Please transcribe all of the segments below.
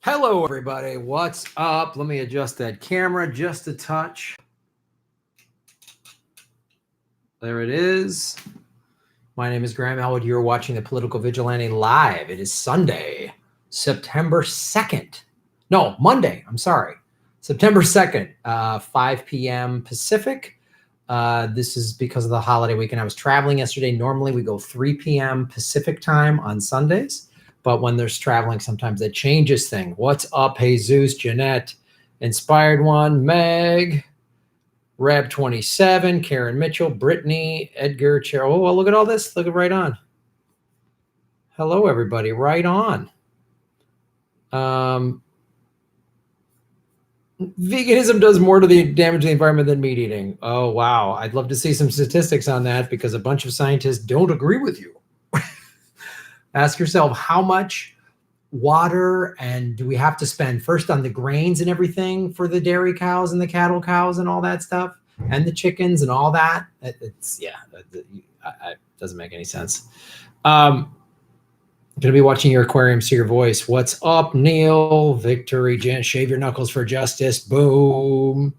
Hello, everybody. What's up? Let me adjust that camera just a touch. There it is. My name is Graham Elwood. You're watching the Political Vigilante live. It is Sunday, September 2nd. No, Monday. I'm sorry. September 2nd, 5 p.m. Pacific. This is because of the holiday weekend. I was traveling yesterday. Normally, we go 3 p.m. Pacific time on Sundays. But when there's traveling, sometimes that changes things. What's up, Jesus, Jeanette, Inspired One, Meg, Rab 27, Karen Mitchell, Brittany, Edgar, Cheryl. Oh, well, look at all this. Look at right on. Hello, everybody. Right on. Veganism does more to the damage to the environment than meat eating. Oh, wow. I'd love to see some statistics on that because a bunch of scientists don't agree with you. Ask yourself, how much water and do we have to spend first on the grains and everything for the dairy cows and the cattle cows and all that stuff and the chickens and all that? It doesn't make any sense. I'm going to be watching your aquarium, see your voice. What's up, Neil? Victory, Jen, shave your knuckles for justice. Boom.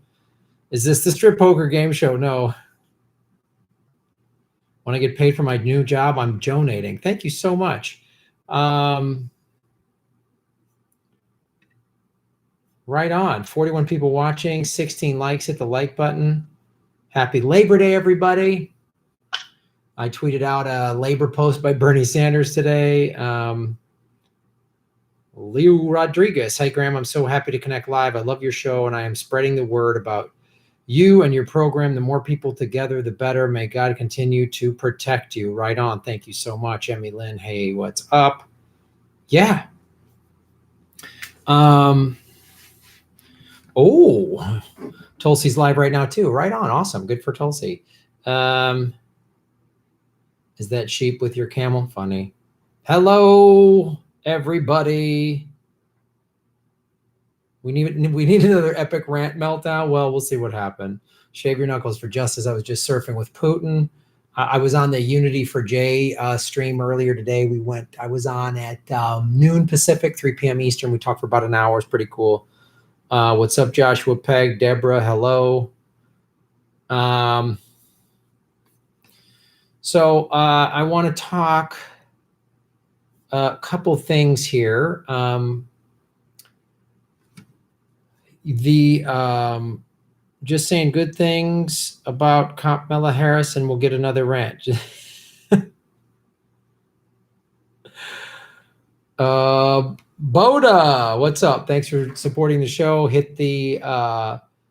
Is this the strip poker game show? No. When I get paid for my new job, I'm donating. Thank you so much. Right on. 41 people watching, 16 likes. Hit the like button. Happy Labor Day, everybody. I tweeted out a labor post by Bernie Sanders today. Leo Rodriguez. Hi, Graham. I'm so happy to connect live. I love your show, and I am spreading the word about you and your program. The more people together, the better. May God continue to protect you. Right on. Thank you so much, Emmy Lynn. Hey, what's up? Yeah. Oh, Tulsi's live right now too. Right on. Awesome. Good for Tulsi. Is that sheep with your camel? Funny. Hello, everybody. We need another epic rant meltdown. Well, we'll see what happened. Shave your knuckles for justice. I was just surfing with Putin. I was on the Unity for Jay stream earlier today. I was on at noon Pacific, 3 p.m. Eastern. We talked for about an hour. It's pretty cool. What's up, Joshua, Peg, Deborah? Hello. So I want to talk a couple things here. Just saying good things about Kamala Harris, and we'll get another rant. Boda, what's up? Thanks for supporting the show. Hit the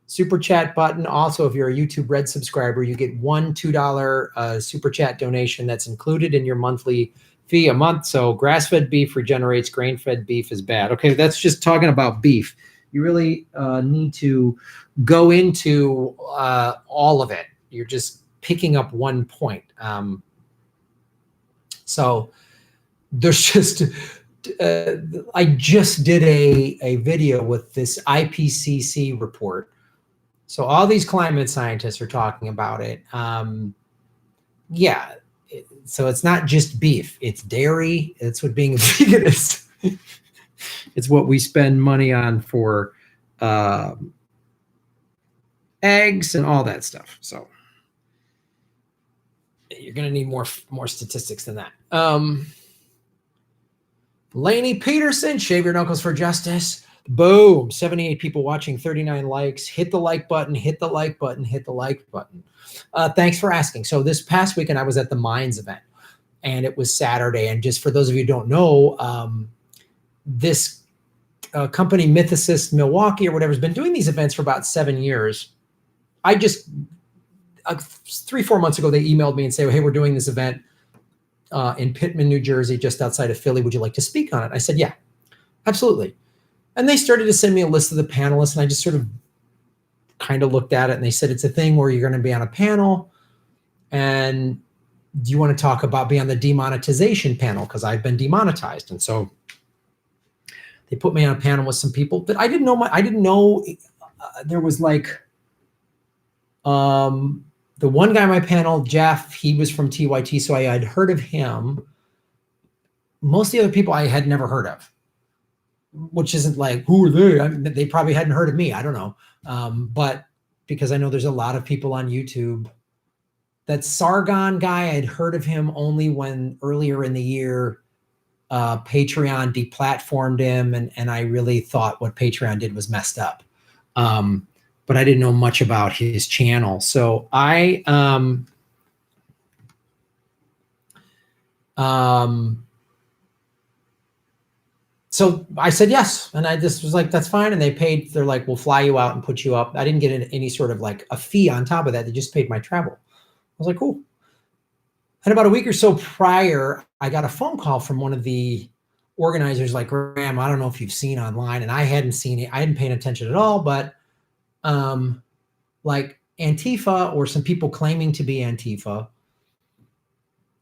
super chat button. Also, if you're a YouTube Red subscriber, you get one $2 super chat donation that's included in your monthly fee a month. So grass-fed beef regenerates, grain-fed beef is bad. Okay, that's just talking about beef. You really need to go into all of it. You're just picking up one point. So there's just, I just did a video with this IPCC report. So all these climate scientists are talking about it. Yeah, so it's not just beef, it's dairy. It's what being a vegan is. It's what we spend money on for eggs and all that stuff. So you're going to need more statistics than that. Lainey Peterson, shave your knuckles for justice. Boom. 78 people watching, 39 likes. Hit the like button, hit the like button, hit the like button. Thanks for asking. So this past weekend, I was at the Mines event, and it was Saturday. And just for those of you who don't know, this company Mythicist Milwaukee or whatever has been doing these events for about 7 years. I just 3-4 months ago, they emailed me and say, hey, we're doing this event in Pittman, New Jersey, just outside of Philly. Would you like to speak on it? I said, yeah, absolutely. And they started to send me a list of the panelists, and I just sort of kind of looked at it, and they said, it's a thing where you're going to be on a panel, and do you want to talk about being on the demonetization panel? Because I've been demonetized. And so they put me on a panel with some people that I didn't know. There was like the one guy on my panel, Jeff, he was from TYT, so I had heard of him. Most of the other people I had never heard of. which isn't like, who are they? I mean, they probably hadn't heard of me. I don't know. But because I know there's a lot of people on YouTube. That Sargon guy, I'd heard of him only when earlier in the year, Patreon deplatformed him. And I really thought what Patreon did was messed up. But I didn't know much about his channel. So so I said yes, and I just was like, that's fine. And they paid, they're like, we'll fly you out and put you up. I didn't get any sort of like a fee on top of that. They just paid my travel. I was like, cool. And about a week or so prior, I got a phone call from one of the organizers like, Graham, I don't know if you've seen online, and I hadn't seen it. I hadn't paid attention at all, but like Antifa or some people claiming to be Antifa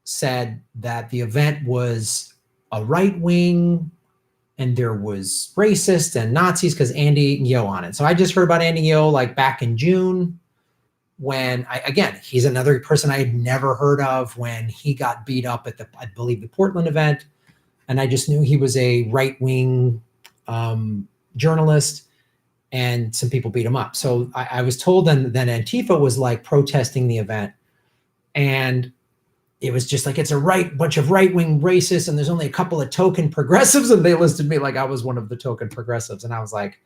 said that the event was a right wing and there was racist and Nazis because Andy Yo on it. So I just heard about Andy Yo like back in June when again, he's another person I had never heard of when he got beat up at I believe the Portland event. And I just knew he was a right wing journalist and some people beat him up. So I was told then Antifa was like protesting the event. And it was just like, it's a bunch of right-wing racists, and there's only a couple of token progressives, and they listed me like I was one of the token progressives. And I was like,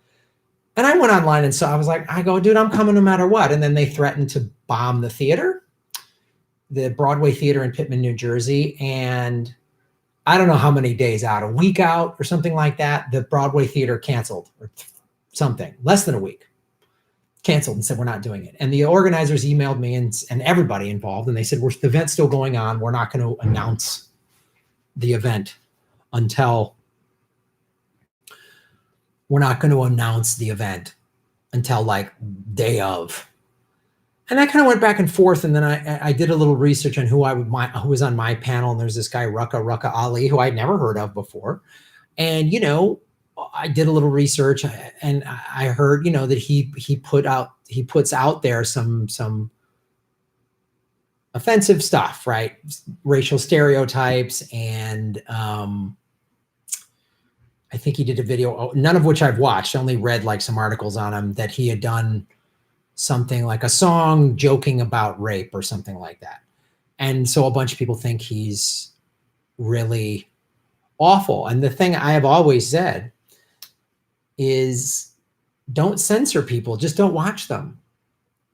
and I went online and so I was like, I go, dude, I'm coming no matter what. And then they threatened to bomb the theater, the Broadway Theater in Pittman, New Jersey. And I don't know how many days out, a week out or something like that, the Broadway Theater canceled or something, less than a week. Canceled and said, we're not doing it. And the organizers emailed me and everybody involved. And they said, the event's still going on. We're not going to announce the event until like day of. And I kind of went back and forth. And then I did a little research on who was on my panel. And there's this guy, Rucka Ali, who I'd never heard of before. And, you know, I did a little research and I heard, you know, that he puts out there some offensive stuff, right? Racial stereotypes. And I think he did a video, none of which I've watched, only read like some articles on him, that he had done something like a song joking about rape or something like that. And so a bunch of people think he's really awful. And the thing I have always said is don't censor people, just don't watch them.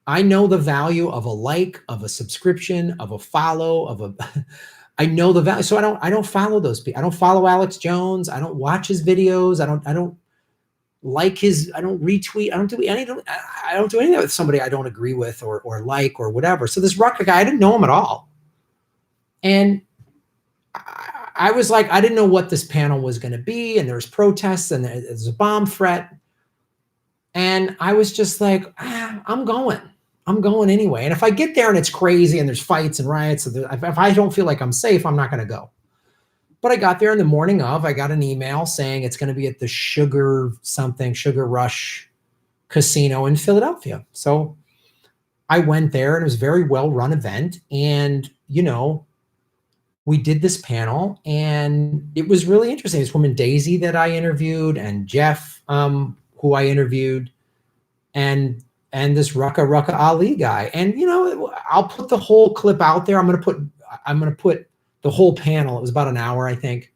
I know the value of a like, of a subscription, of a follow, I know the value. So I don't follow those people. I don't follow Alex Jones. I don't watch his videos. I don't like I don't retweet. I don't do anything with somebody I don't agree with or like or whatever. So this Rucker guy, I didn't know him at all. And I was like, I didn't know what this panel was going to be. And there was protests and there's a bomb threat. And I was just like, I'm going anyway. And if I get there and it's crazy and there's fights and riots, if I don't feel like I'm safe, I'm not going to go. But I got there in the morning of, I got an email saying it's going to be at the Sugar Rush Casino in Philadelphia. So I went there and it was a very well-run event. And, you know, we did this panel and it was really interesting. This woman, Daisy, that I interviewed, and Jeff, who I interviewed, and this Rucka Ali guy. And, you know, I'll put the whole clip out there. I'm going to put the whole panel. It was about an hour, I think.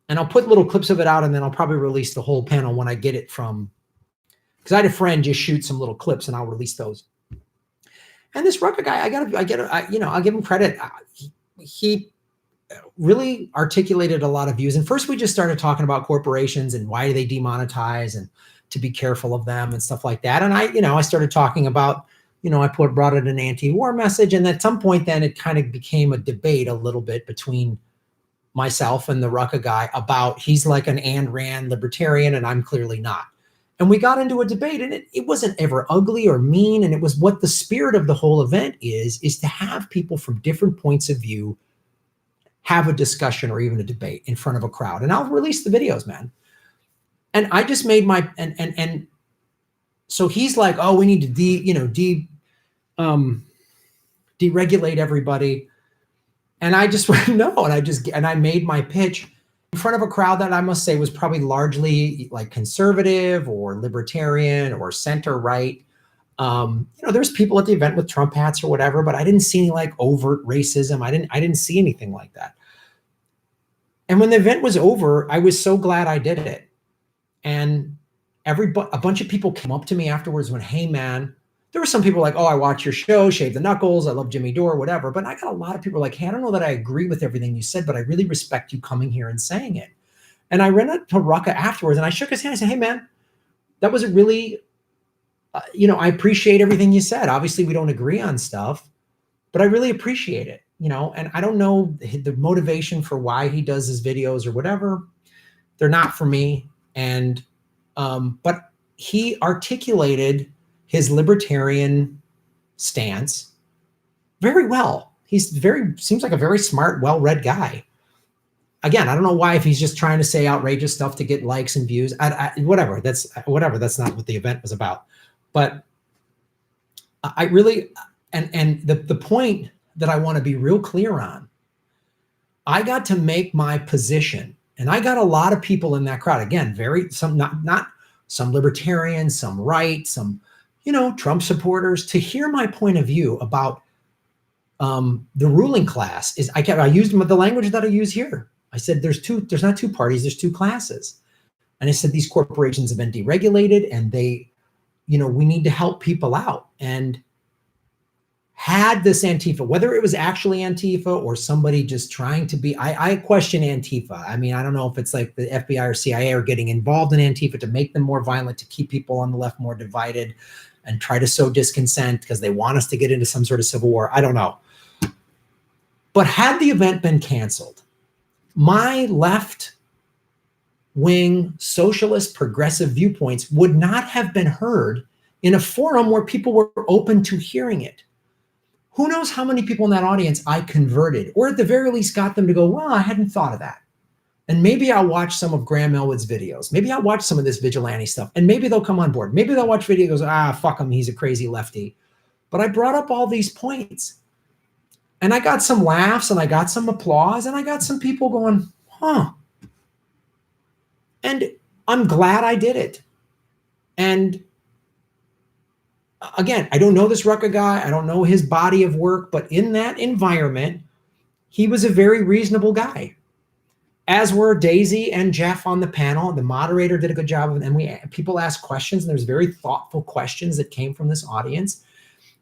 And I'll put little clips of it out, and then I'll probably release the whole panel when I get it from, because I had a friend just shoot some little clips and I'll release those. And this Rucka guy, I'll give him credit. He really articulated a lot of views. And first we just started talking about corporations and why do they demonetize and to be careful of them and stuff like that. And I started talking about, I brought it an anti-war message. And at some point then it kind of became a debate a little bit between myself and the Rucka guy about, he's like an Ayn Rand libertarian and I'm clearly not. And we got into a debate, and it wasn't ever ugly or mean. And it was what the spirit of the whole event is to have people from different points of view have a discussion or even a debate in front of a crowd. And I'll release the videos, man. And I just made and so he's like, oh, we need to deregulate everybody. And I just went, no. And I made my pitch. in front of a crowd that I must say was probably largely like conservative or libertarian or center right. There's people at the event with Trump hats or whatever, but I didn't see any like overt racism. I didn't see anything like that. And when the event was over, I was so glad I did it. And a bunch of people came up to me afterwards and went, hey man, there were some people like, oh, I watch your show, Shave the Knuckles, I love Jimmy Dore, whatever. But I got a lot of people like, hey, I don't know that I agree with everything you said, but I really respect you coming here and saying it. And I ran up to Rucka afterwards and I shook his hand. I said, hey man, that was a really, I appreciate everything you said. Obviously we don't agree on stuff, but I really appreciate it, and I don't know the motivation for why he does his videos or whatever. They're not for me. And, but he articulated his libertarian stance very well. Seems like a very smart, well-read guy. Again, I don't know why, if he's just trying to say outrageous stuff to get likes and views, whatever. That's not what the event was about. But I really, and the point that I want to be real clear on, I got to make my position, and I got a lot of people in that crowd. Again, not some libertarians, some right, some, Trump supporters, to hear my point of view about the ruling class. I used the language that I use here. I said, there's not two parties, there's two classes. And I said, these corporations have been deregulated and they, we need to help people out. And had this Antifa, whether it was actually Antifa or somebody just trying to be, I question Antifa. I mean, I don't know if it's like the FBI or CIA are getting involved in Antifa to make them more violent, to keep people on the left more divided and try to sow discontent because they want us to get into some sort of civil war. I don't know. But had the event been canceled, my left-wing socialist progressive viewpoints would not have been heard in a forum where people were open to hearing it. Who knows how many people in that audience I converted, or at the very least got them to go, well, I hadn't thought of that. And maybe I'll watch some of Graham Elwood's videos. Maybe I'll watch some of this vigilante stuff, and maybe they'll come on board. Maybe they'll watch videos, fuck him, he's a crazy lefty. But I brought up all these points. And I got some laughs and I got some applause and I got some people going, huh. And I'm glad I did it. And again, I don't know this Rucka guy. I don't know his body of work, but in that environment, he was a very reasonable guy. As were Daisy and Jeff on the panel. The moderator did a good job of it. And people asked questions, and there's very thoughtful questions that came from this audience.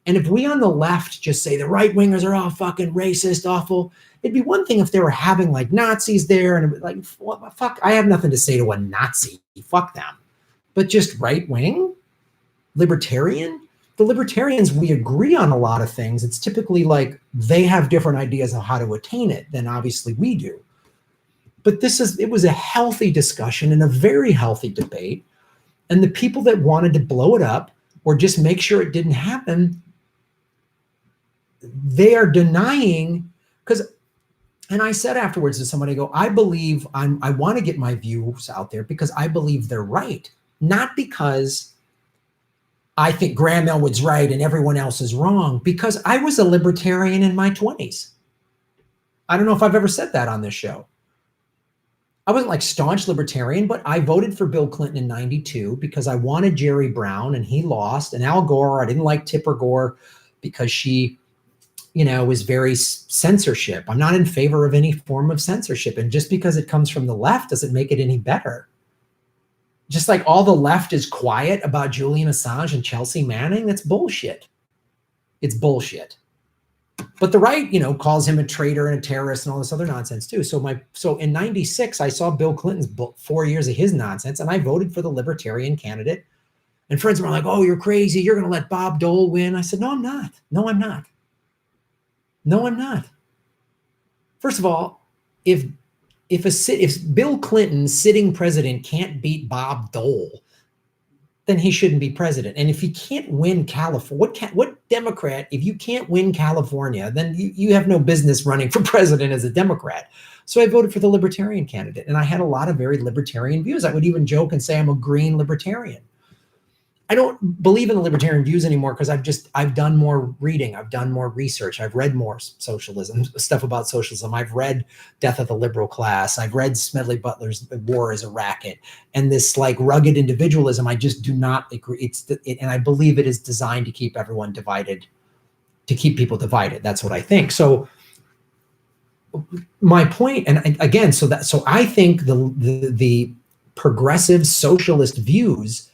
And if we on the left just say the right wingers are all fucking racist, awful, it'd be one thing if they were having like Nazis there and like, well, fuck, I have nothing to say to a Nazi. Fuck them. But just right wing, libertarian, the libertarians, we agree on a lot of things. It's typically like they have different ideas of how to attain it than obviously we do. But it was a healthy discussion and a very healthy debate. And the people that wanted to blow it up or just make sure it didn't happen, they are denying, and I said afterwards to somebody, I believe I want to get my views out there because I believe they're right, not because I think Graham Elwood's right and everyone else is wrong, because I was a libertarian in my 20s. I don't know if I've ever said that on this show. I wasn't like staunch libertarian, but I voted for Bill Clinton in 92 because I wanted Jerry Brown and he lost. And Al Gore, I didn't like Tipper Gore because she, was very censorship. I'm not in favor of any form of censorship. And just because it comes from the left doesn't make it any better. Just like all the left is quiet about Julian Assange and Chelsea Manning, that's bullshit. It's bullshit. But the right, calls him a traitor and a terrorist and all this other nonsense too. So in 96, I saw Bill Clinton's 4 years of his nonsense and I voted for the libertarian candidate. And friends were like, oh, you're crazy. You're going to let Bob Dole win. I said, no, I'm not. No, I'm not. No, I'm not. First of all, if Bill Clinton, sitting president, can't beat Bob Dole, then he shouldn't be president. And if he can't win California, what Democrat, if you can't win California, then you have no business running for president as a Democrat. So I voted for the libertarian candidate. And I had a lot of very libertarian views. I would even joke and say I'm a green libertarian. I don't believe in the libertarian views anymore because I've done more reading. I've done more research. I've read more socialism, stuff about socialism. I've read Death of the Liberal Class. I've read Smedley Butler's War is a Racket. And this like rugged individualism, I just do not agree. And I believe it is designed to keep everyone divided, to keep people divided. That's what I think. So my point, and again, so I think the progressive socialist views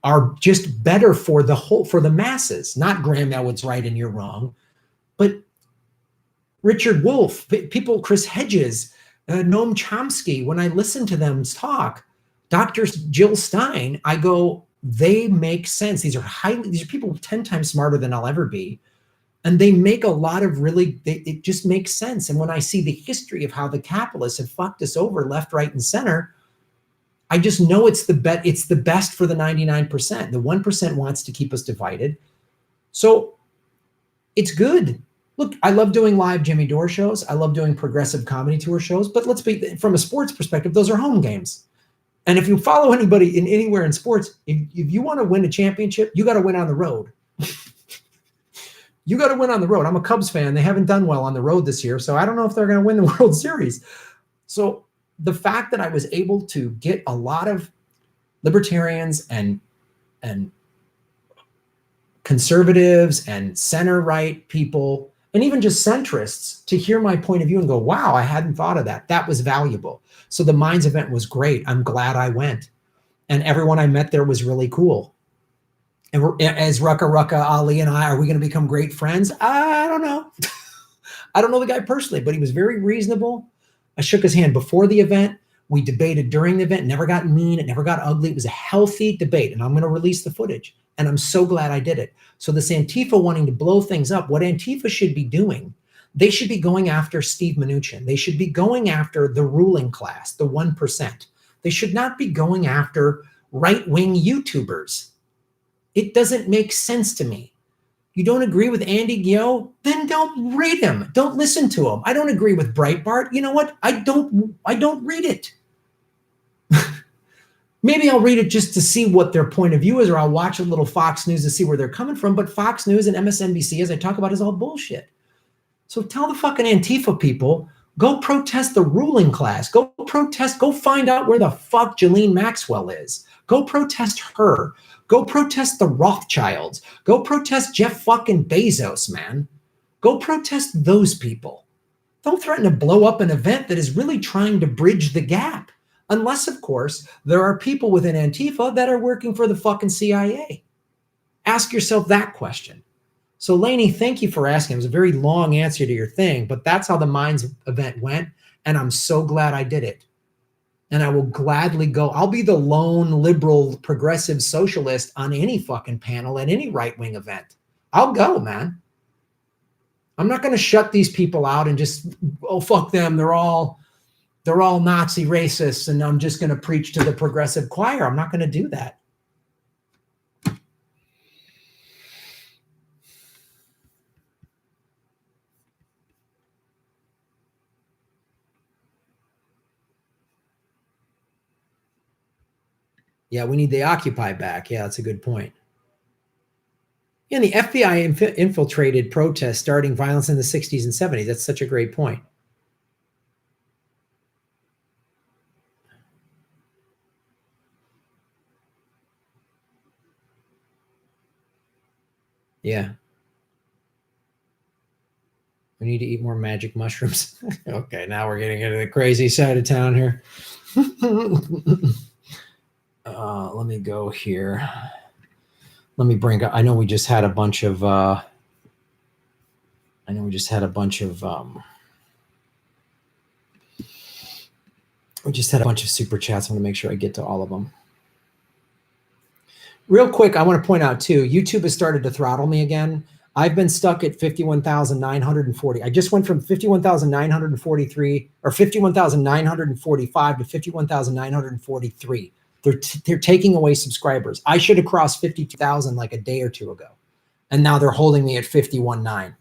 are just better for the masses, not Graham Elwood's right and you're wrong, but Richard Wolff, people, Chris Hedges, Noam Chomsky. When I listen to them talk, Dr. Jill Stein, I go, they make sense. These are people 10 times smarter than I'll ever be. And they make a lot of it just makes sense. And when I see the history of how the capitalists have fucked us over left, right, and center, I just know it's the best for the 99%. The 1% wants to keep us divided. So it's good. Look, I love doing live Jimmy Dore shows. I love doing progressive comedy tour shows, but let's be, from a sports perspective, those are home games. And if you follow anybody anywhere in sports, if you want to win a championship, you got to win on the road. You got to win on the road. I'm a Cubs fan. They haven't done well on the road this year, so I don't know if they're going to win the World Series. So the fact that I was able to get a lot of libertarians and conservatives and center-right people, and even just centrists, to hear my point of view and go, wow, I hadn't thought of that. That was valuable. So the Minds event was great. I'm glad I went. And everyone I met there was really cool. And as Rucka Ali and I, are we going to become great friends? I don't know. I don't know the guy personally, but he was very reasonable. I shook his hand before the event. We debated during the event. It never got mean. It never got ugly. It was a healthy debate. And I'm going to release the footage. And I'm so glad I did it. So this Antifa wanting to blow things up, what Antifa should be doing, they should be going after Steve Mnuchin. They should be going after the ruling class, the 1%. They should not be going after right-wing YouTubers. It doesn't make sense to me. You don't agree with Andy Gio? Then don't read him. Don't listen to him. I don't agree with Breitbart. You know what? I don't read it. Maybe I'll read it just to see what their point of view is, or I'll watch a little Fox News to see where they're coming from. But Fox News and MSNBC, as I talk about, is all bullshit. So tell the fucking Antifa people, go protest the ruling class. Go protest. Go find out where the fuck Ghislaine Maxwell is. Go protest her. Go protest the Rothschilds. Go protest Jeff fucking Bezos, man. Go protest those people. Don't threaten to blow up an event that is really trying to bridge the gap. Unless, of course, there are people within Antifa that are working for the fucking CIA. Ask yourself that question. So, Lainey, thank you for asking. It was a very long answer to your thing, but that's how the Minds event went, and I'm so glad I did it. And I will gladly go. I'll be the lone liberal progressive socialist on any fucking panel at any right-wing event. I'll go, man. I'm not going to shut these people out and just, oh, fuck them. They're all Nazi racists, and I'm just going to preach to the progressive choir. I'm not going to do that. Yeah, we need the Occupy back. Yeah, that's a good point. Yeah, and the FBI infiltrated protests starting violence in the 60s and 70s. That's such a great point. Yeah. We need to eat more magic mushrooms. Okay, now we're getting into the crazy side of town here. Let me go here. Let me bring up, I know we just had a bunch of, super chats. I want to make sure I get to all of them. Real quick, I want to point out too, YouTube has started to throttle me again. I've been stuck at 51,940. I just went from 51,943 or 51,945 to 51,943. They're taking away subscribers. I should have crossed 52,000 like a day or two ago. And now they're holding me at 51.9.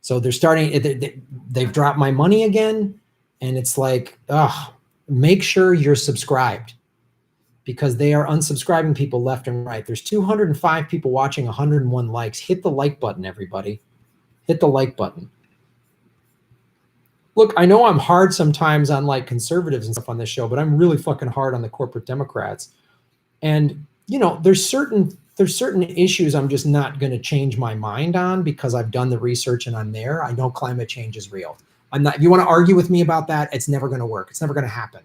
So they're starting, they've dropped my money again. And it's like, make sure you're subscribed. because they are unsubscribing people left and right. There's 205 people watching, 101 likes. Hit the like button, everybody. Hit the like button. Look, I know I'm hard sometimes on like conservatives and stuff on this show, but I'm really fucking hard on the corporate Democrats. And, you know, there's certain issues I'm just not going to change my mind on because I've done the research and I'm there. I know climate change is real. I'm not, if you want to argue with me about that, it's never going to work. It's never going to happen.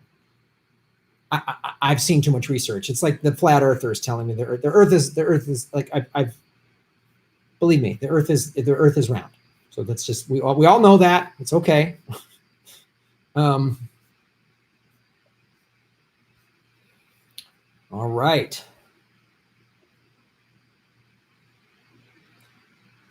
I've seen too much research. It's like the flat earthers telling me the earth is like, believe me, the earth is round. So that's just, we all know that. It's okay. All right.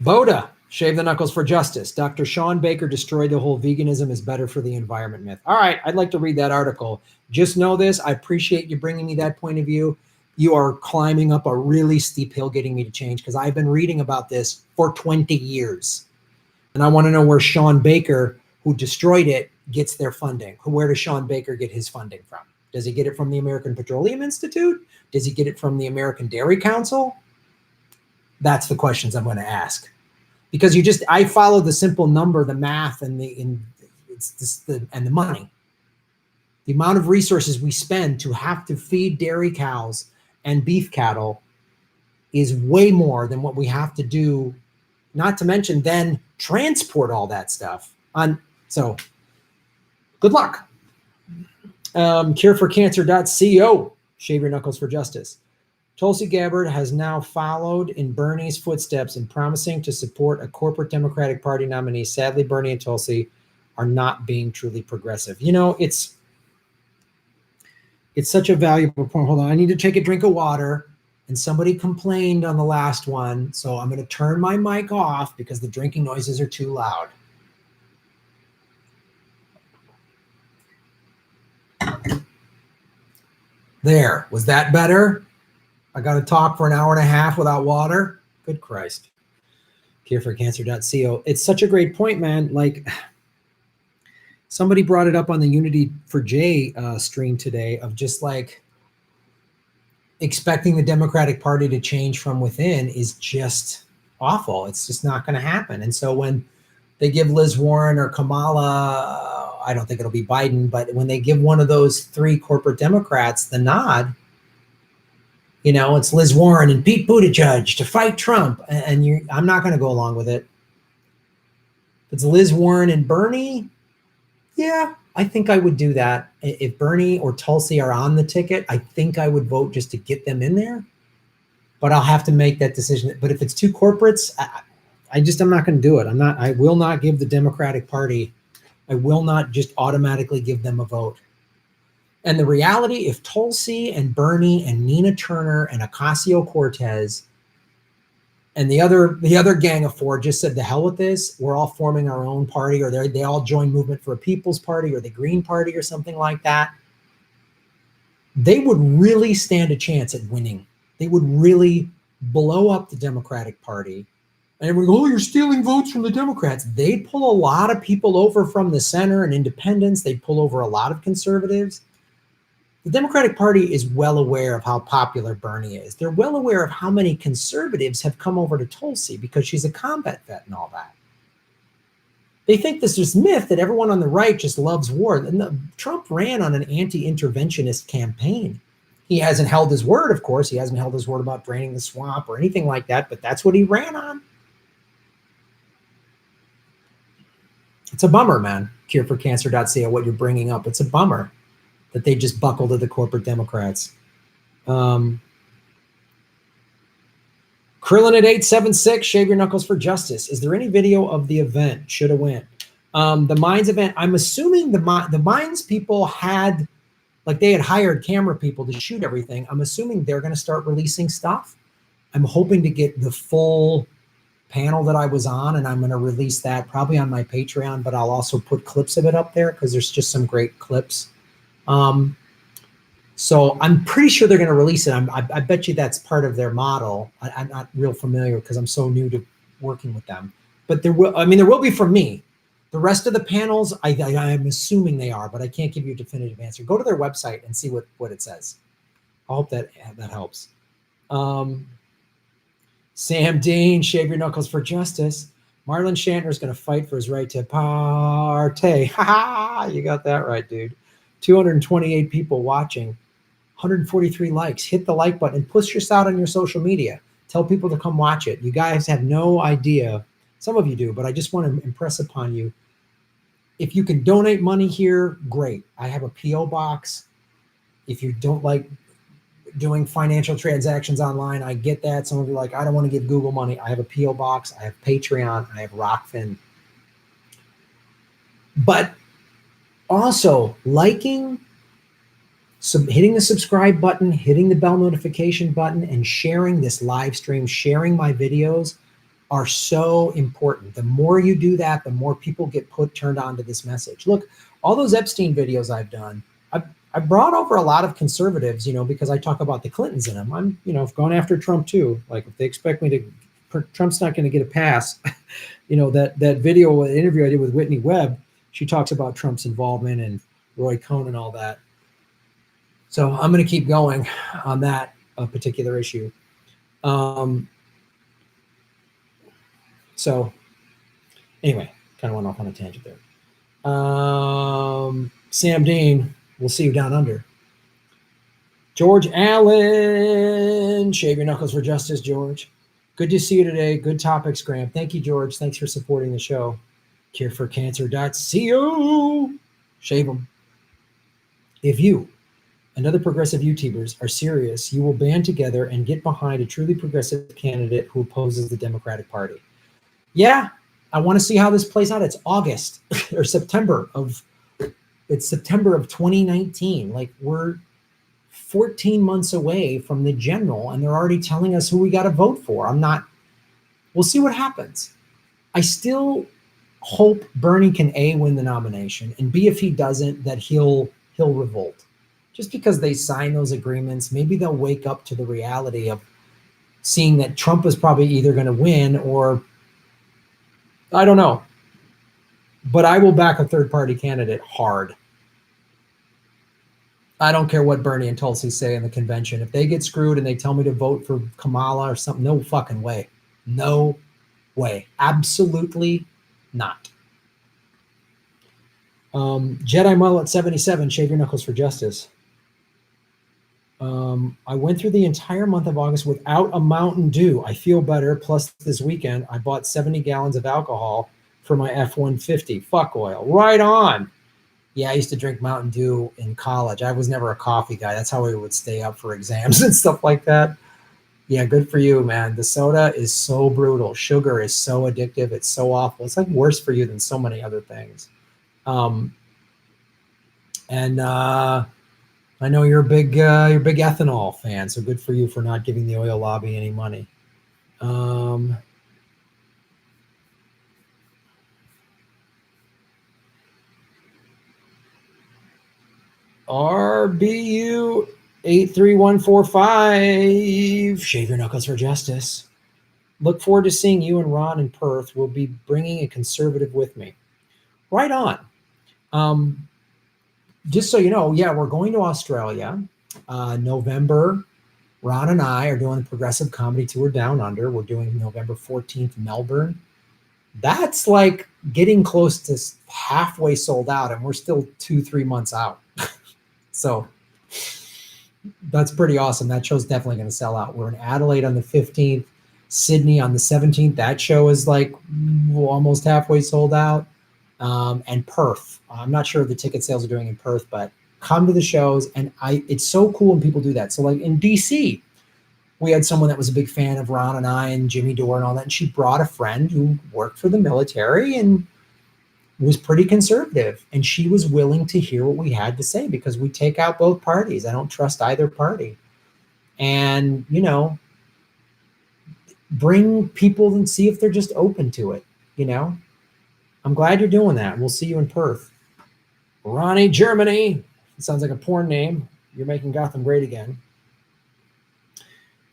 Boda, shave the knuckles for justice. Dr. Sean Baker destroyed the whole veganism is better for the environment myth. All right, I'd like to read that article. Just know this. I appreciate you bringing me that point of view. You are climbing up a really steep hill getting me to change because I've been reading about this for 20 years. And I want to know where Sean Baker, who destroyed it, gets their funding. Where does Sean Baker get his funding from? Does he get it from the American Petroleum Institute? Does he get it from the American Dairy Council? That's the questions I'm going to ask. Because I follow the simple number, the math, and the money. The amount of resources we spend to have to feed dairy cows and beef cattle is way more than what we have to do, not to mention then transport all that stuff. So good luck. Cureforcancer.co. Shave your knuckles for justice. Tulsi Gabbard has now followed in Bernie's footsteps in promising to support a corporate Democratic Party nominee. Sadly, Bernie and Tulsi are not being truly progressive. You know, it's such a valuable point. Hold on, I need to take a drink of water. And somebody complained on the last one, so I'm going to turn my mic off because the drinking noises are too loud. There, was that better? I got to talk for an hour and a half without water? Good Christ. Cureforcancer.co. It's such a great point, man. Like, somebody brought it up on the Unity for Jay stream today of just like, expecting the Democratic Party to change from within is just awful. It's just not going to happen. And so when they give Liz Warren or Kamala, I don't think it'll be Biden, but when they give one of those three corporate Democrats the nod, you know, it's Liz Warren and Pete Buttigieg to fight Trump. And I'm not going to go along with it. If it's Liz Warren and Bernie, yeah, I think I would do that. If Bernie or Tulsi are on the ticket, I think I would vote just to get them in there. But I'll have to make that decision. But if it's two corporates, I'm not going to do it. I will not give the Democratic Party, I will not just automatically give them a vote. And the reality, if Tulsi and Bernie and Nina Turner and Ocasio-Cortez and the other gang of four just said, the hell with this, we're all forming our own party, or they all join Movement for a People's Party or the Green Party or something like that, they would really stand a chance at winning. They would really blow up the Democratic Party. And everyone go, oh, you're stealing votes from the Democrats. They'd pull a lot of people over from the center and independents. They'd pull over a lot of conservatives. The Democratic Party is well aware of how popular Bernie is. They're well aware of how many conservatives have come over to Tulsi because she's a combat vet and all that. They think this is myth that everyone on the right just loves war. And Trump ran on an anti-interventionist campaign. He hasn't held his word, of course. He hasn't held his word about draining the swamp or anything like that, but that's what he ran on. It's a bummer, man. Cureforcancer.ca, what you're bringing up. It's a bummer that they just buckle to the corporate Democrats. Krillin at 876, shave your knuckles for justice. Is there any video of the event? Should have went. The Mines event, I'm assuming the Mines people had, like they had hired camera people to shoot everything. I'm assuming they're going to start releasing stuff. I'm hoping to get the full panel that I was on, and I'm going to release that probably on my Patreon, but I'll also put clips of it up there because there's just some great clips. So I'm pretty sure they're going to release it. I bet you that's part of their model. I'm not real familiar because I'm so new to working with them, but there will be from me. The rest of the panels, I'm assuming they are, but I can't give you a definitive answer. Go to their website and see what it says. I hope that helps. Sam Dean, shave your knuckles for justice. Marlon Shandler is going to fight for his right to partay. Ha ha! You got that right, dude. 228 people watching, 143 likes. Hit the like button and push this out on your social media. Tell people to come watch it. You guys have no idea. Some of you do, but I just want to impress upon you. If you can donate money here, great. I have a P.O. box. If you don't like doing financial transactions online, I get that. Some of you are like, I don't want to give Google money. I have a P.O. box. I have Patreon. I have Rockfin. But also liking, hitting the subscribe button, hitting the bell notification button, and sharing this live stream, sharing my videos are so important. The more you do that, the more people get turned on to this message. Look, all those Epstein videos I've done, I brought over a lot of conservatives, because I talk about the Clintons in them. I'm, going after Trump too. Like if they expect me to, Trump's not going to get a pass. That video interview I did with Whitney Webb, she talks about Trump's involvement and Roy Cohn and all that. So I'm going to keep going on that particular issue. So anyway, kind of went off on a tangent there. Sam Dean, we'll see you down under. George Allen, shave your knuckles for justice, George. Good to see you today. Good topics, Graham. Thank you, George. Thanks for supporting the show. Cureforcancer.co. Shave them. If you and other progressive YouTubers are serious, you will band together and get behind a truly progressive candidate who opposes the Democratic Party. Yeah, I want to see how this plays out. It's August or September of 2019. Like we're 14 months away from the general and they're already telling us who we got to vote for. We'll see what happens. I still hope Bernie can A, win the nomination, and B, if he doesn't, that he'll revolt. Just because they sign those agreements, maybe they'll wake up to the reality of seeing that Trump is probably either going to win or I don't know. But I will back a third-party candidate hard. I don't care what Bernie and Tulsi say in the convention. If they get screwed and they tell me to vote for Kamala or something, no fucking way. No way. Absolutely not. Jedi Mullet 77, shave your knuckles for justice. I went through the entire month of August without a Mountain Dew. I feel better. Plus, this weekend, I bought 70 gallons of alcohol for my F-150. Fuck oil. Right on. Yeah, I used to drink Mountain Dew in college. I was never a coffee guy. That's how we would stay up for exams and stuff like that. Yeah, good for you, man. The soda is so brutal. Sugar is so addictive. It's so awful. It's like worse for you than so many other things. I know you're a big ethanol fan, so good for you for not giving the oil lobby any money. RBU 83145, shave your knuckles for justice. Look forward to seeing you and Ron in Perth. We'll be bringing a conservative with me. Right on. Just so you know, yeah, we're going to Australia. November, Ron and I are doing the Progressive Comedy Tour Down Under. We're doing November 14th, Melbourne. That's like getting close to halfway sold out, and we're still 2-3 months out. So that's pretty awesome. That show's definitely going to sell out. We're in Adelaide on the 15th, Sydney on the 17th. That show is like almost halfway sold out. And Perth. I'm not sure if the ticket sales are doing in Perth, but come to the shows. And it's so cool when people do that. So like in DC, we had someone that was a big fan of Ron and I and Jimmy Dore and all that. And she brought a friend who worked for the military and was pretty conservative. And she was willing to hear what we had to say because we take out both parties. I don't trust either party. And, bring people and see if they're just open to it, I'm glad you're doing that. We'll see you in Perth. Ronnie, Germany. It sounds like a porn name. You're making Gotham great again.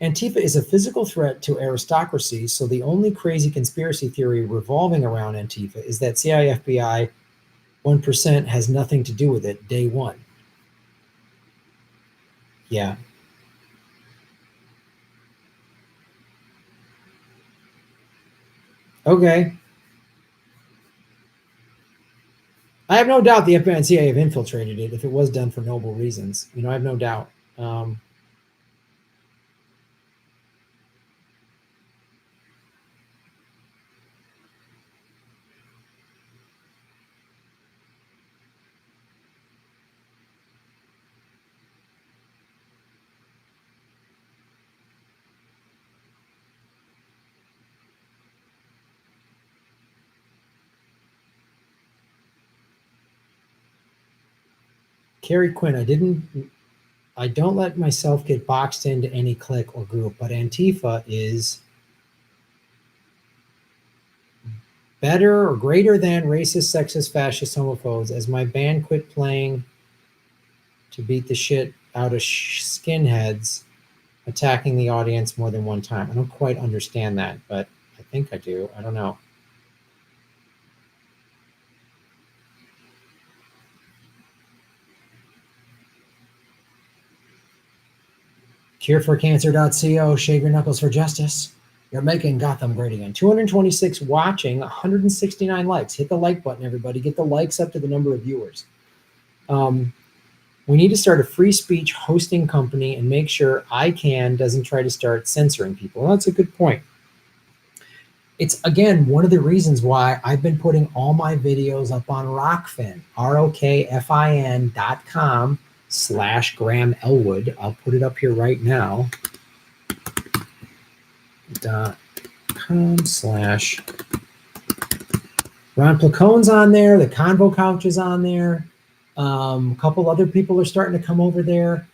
Antifa is a physical threat to aristocracy, so the only crazy conspiracy theory revolving around Antifa is that CIA FBI 1% has nothing to do with it day one. Yeah. Okay. I have no doubt the FBI and CIA have infiltrated it if it was done for noble reasons. I have no doubt. Carrie Quinn, I don't let myself get boxed into any clique or group, but Antifa is better or greater than racist, sexist, fascist, homophobes. As my band quit playing to beat the shit out of skinheads attacking the audience more than one time. I don't quite understand that, but I think I do. I don't know. Cureforcancer.co, shave your knuckles for justice. You're making Gotham great again. 226 watching, 169 likes. Hit the like button, everybody. Get the likes up to the number of viewers. We need to start a free speech hosting company and make sure ICANN doesn't try to start censoring people. Well, that's a good point. It's, again, one of the reasons why I've been putting all my videos up on Rockfin, ROKFIN.com/Graham Elwood. I'll put it up here right now. .com/ Ron Placone's on there. The Convo Couch is on there. A couple other people are starting to come over there.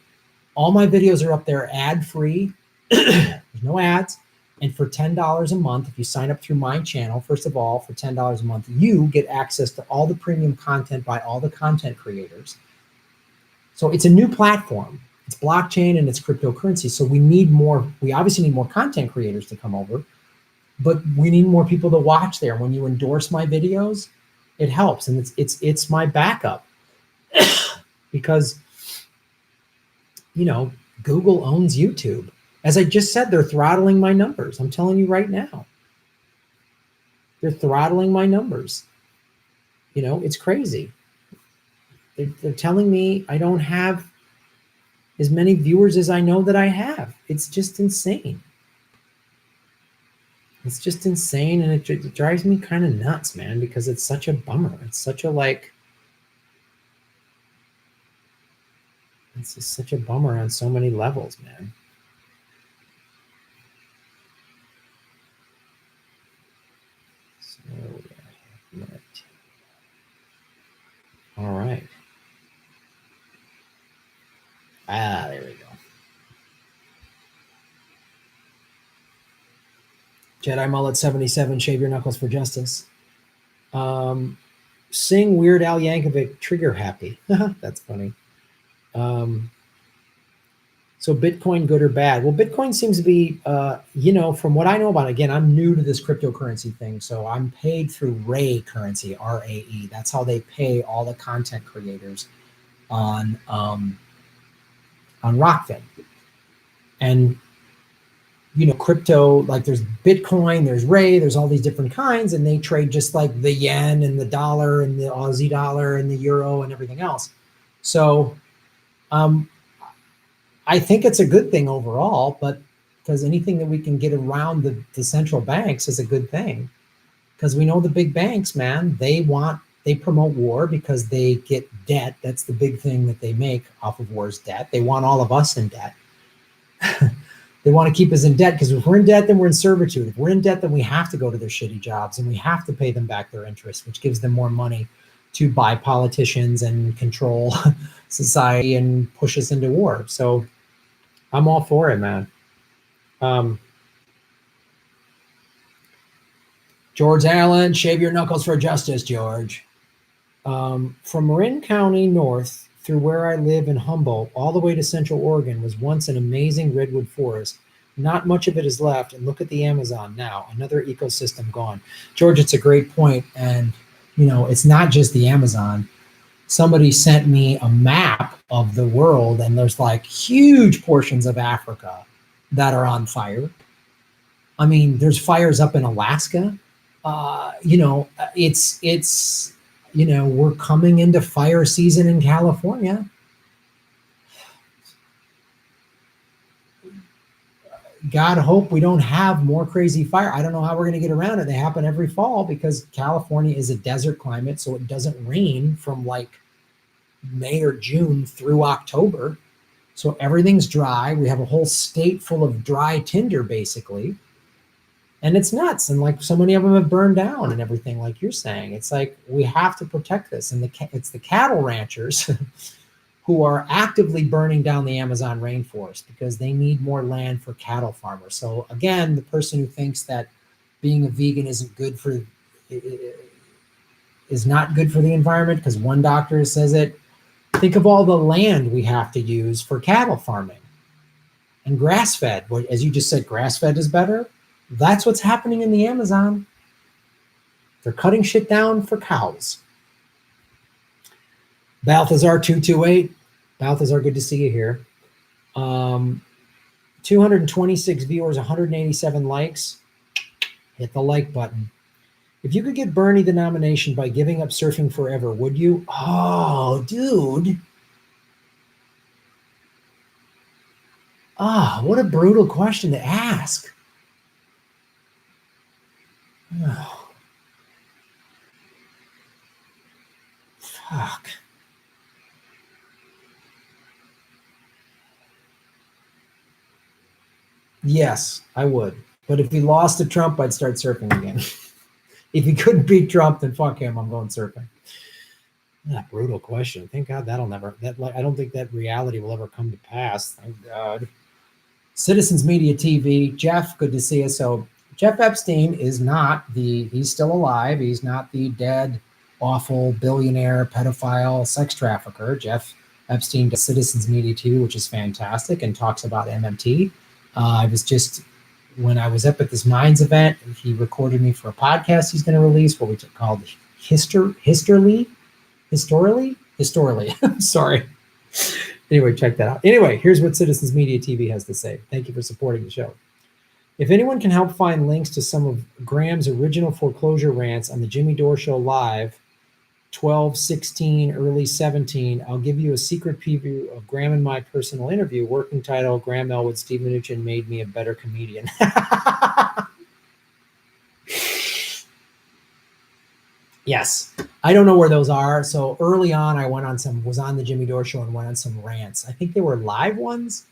All my videos are up there ad-free. There's no ads. And for $10 a month, if you sign up through my channel, first of all, for $10 a month, you get access to all the premium content by all the content creators. So it's a new platform. It's blockchain and it's cryptocurrency. So we obviously need more content creators to come over, but we need more people to watch there. When you endorse my videos, it helps. And it's my backup because, Google owns YouTube. As I just said, they're throttling my numbers. I'm telling you right now. They're throttling my numbers. It's crazy. They're telling me I don't have as many viewers as I know that I have. It's just insane. It's just insane, and it drives me kind of nuts, man, because it's such a bummer. It's such a it's just such a bummer on so many levels, man. So all right. There we go. Jedi Mullet 77, shave your knuckles for justice. Sing Weird Al Yankovic, trigger happy. That's funny. So Bitcoin, good or bad? Well, Bitcoin seems to be, from what I know about it, again, I'm new to this cryptocurrency thing. So I'm paid through Ray currency, RAE. That's how they pay all the content creators on Rockfin. And, crypto, like there's Bitcoin, there's Ray, there's all these different kinds, and they trade just like the yen and the dollar and the Aussie dollar and the euro and everything else. So, I think it's a good thing overall, but because anything that we can get around the central banks is a good thing. Because we know the big banks, man, they promote war because they get debt. That's the big thing that they make off of war is debt. They want all of us in debt. They want to keep us in debt because if we're in debt, then we're in servitude. If we're in debt, then we have to go to their shitty jobs and we have to pay them back their interest, which gives them more money to buy politicians and control society and push us into war. So I'm all for it, man. George Allen, shave your knuckles for justice, George. From Marin County north through where I live in Humboldt all the way to Central Oregon was once an amazing redwood forest. Not much of it is left, and look at the Amazon now, another ecosystem gone. George, it's a great point, and it's not just the Amazon. Somebody sent me a map of the world, and there's like huge portions of Africa that are on fire. I mean, there's fires up in Alaska. it's we're coming into fire season in California. God hope we don't have more crazy fire. I don't know how we're going to get around it. They happen every fall because California is a desert climate, so it doesn't rain from like May or June through October. So everything's dry. We have a whole state full of dry tinder, basically. And it's nuts. And like so many of them have burned down and everything, like you're saying. It's like we have to protect this. And it's the cattle ranchers who are actively burning down the Amazon rainforest because they need more land for cattle farmers. So again, the person who thinks that being a vegan is not good for the environment because one doctor says it, think of all the land we have to use for cattle farming and grass-fed. As you just said, grass-fed is better. That's what's happening in the Amazon. They're cutting shit down for cows. Balthazar 228. Balthazar, good to see you here. 226 viewers, 187 likes. Hit the like button. If you could get Bernie the nomination by giving up surfing forever, would you? Oh, dude. What a brutal question to ask. Oh. Fuck. Yes, I would. But if he lost to Trump, I'd start surfing again. If he couldn't beat Trump, then fuck him. I'm going surfing. Brutal question. Thank God I don't think that reality will ever come to pass. Thank God. Citizens Media TV. Jeff, good to see you. So Jeff Epstein is he's still alive. He's not the dead, awful billionaire, pedophile, sex trafficker. Jeff Epstein does Citizens Media TV, which is fantastic, and talks about MMT. When I was up at this Minds event, he recorded me for a podcast he's going to release, what we called Historily. Sorry. Anyway, check that out. Anyway, here's what Citizens Media TV has to say. Thank you for supporting the show. If anyone can help find links to some of Graham's original foreclosure rants on the Jimmy Dore Show Live, 12, 16, early 17, I'll give you a secret preview of Graham and my personal interview. Working title, Graham Elwood, Steve Mnuchin made me a better comedian. Yes. I don't know where those are. So early on, I was on the Jimmy Dore Show and went on some rants. I think they were live ones.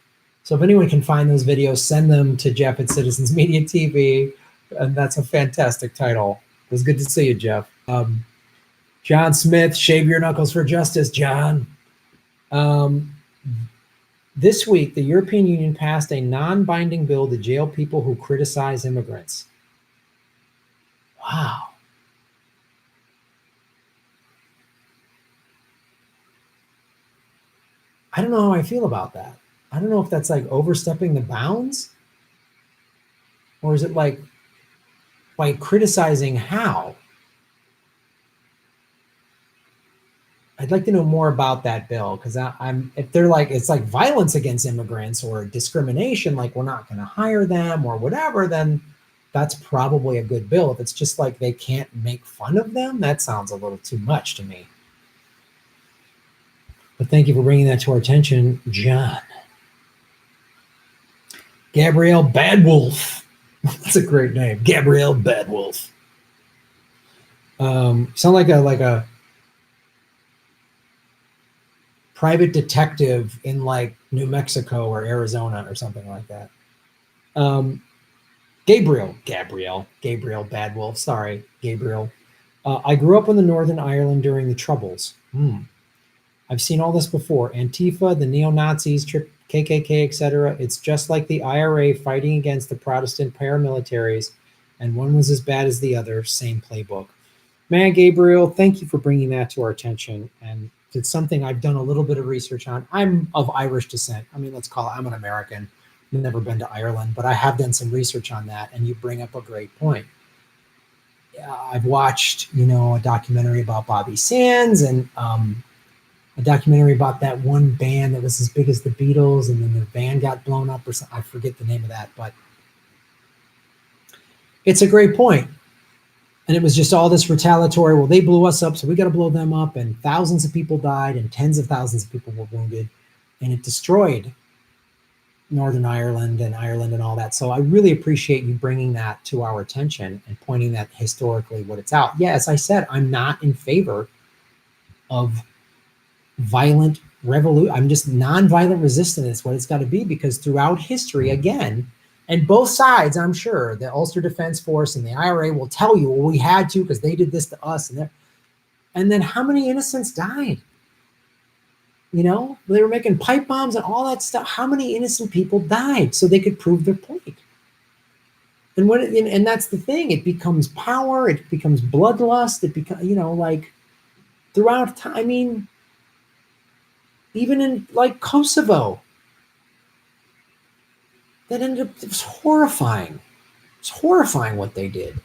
So if anyone can find those videos, send them to Jeff at Citizens Media TV. And that's a fantastic title. It was good to see you, Jeff. John Smith, shave your knuckles for justice, John. This week, the European Union passed a non-binding bill to jail people who criticize immigrants. Wow. I don't know how I feel about that. I don't know if that's like overstepping the bounds, or is it like by criticizing how? I'd like to know more about that bill, because if they're like, it's like violence against immigrants or discrimination, like we're not going to hire them or whatever, then that's probably a good bill. If it's just like they can't make fun of them, that sounds a little too much to me. But thank you for bringing that to our attention, John. Gabrielle Badwolf. That's a great name. Gabrielle Badwolf. Sound like a private detective in like New Mexico or Arizona or something like that. Gabriel Badwolf. Sorry, Gabriel. I grew up in the Northern Ireland during the Troubles. I've seen all this before. Antifa, the neo-Nazis, KKK, etc. It's just like the IRA fighting against the Protestant paramilitaries, and one was as bad as the other. Same playbook. Man, Gabriel, thank you for bringing that to our attention. And it's something I've done a little bit of research on. I'm of Irish descent. I mean, I'm an American. I've never been to Ireland, but I have done some research on that, and you bring up a great point. I've watched, a documentary about Bobby Sands and a documentary about that one band that was as big as the Beatles, and then their band got blown up or something. I forget the name of that, but it's a great point. And it was just all this retaliatory. Well, they blew us up, so we got to blow them up. And thousands of people died, and tens of thousands of people were wounded, and it destroyed Northern Ireland and all that. So I really appreciate you bringing that to our attention and pointing that historically what it's out. Yeah, as I said, I'm not in favor of violent revolution. I'm just non-violent resistance is what it's got to be, because throughout history, again, and both sides, I'm sure, the Ulster Defense Force and the IRA will tell you, well, we had to because they did this to us. And then how many innocents died? You know, they were making pipe bombs and all that stuff. How many innocent people died so they could prove their point? And that's the thing. It becomes power. It becomes bloodlust. It becomes, you know, like throughout time. I mean, even in like Kosovo, that ended up, it was horrifying. It's horrifying what they did.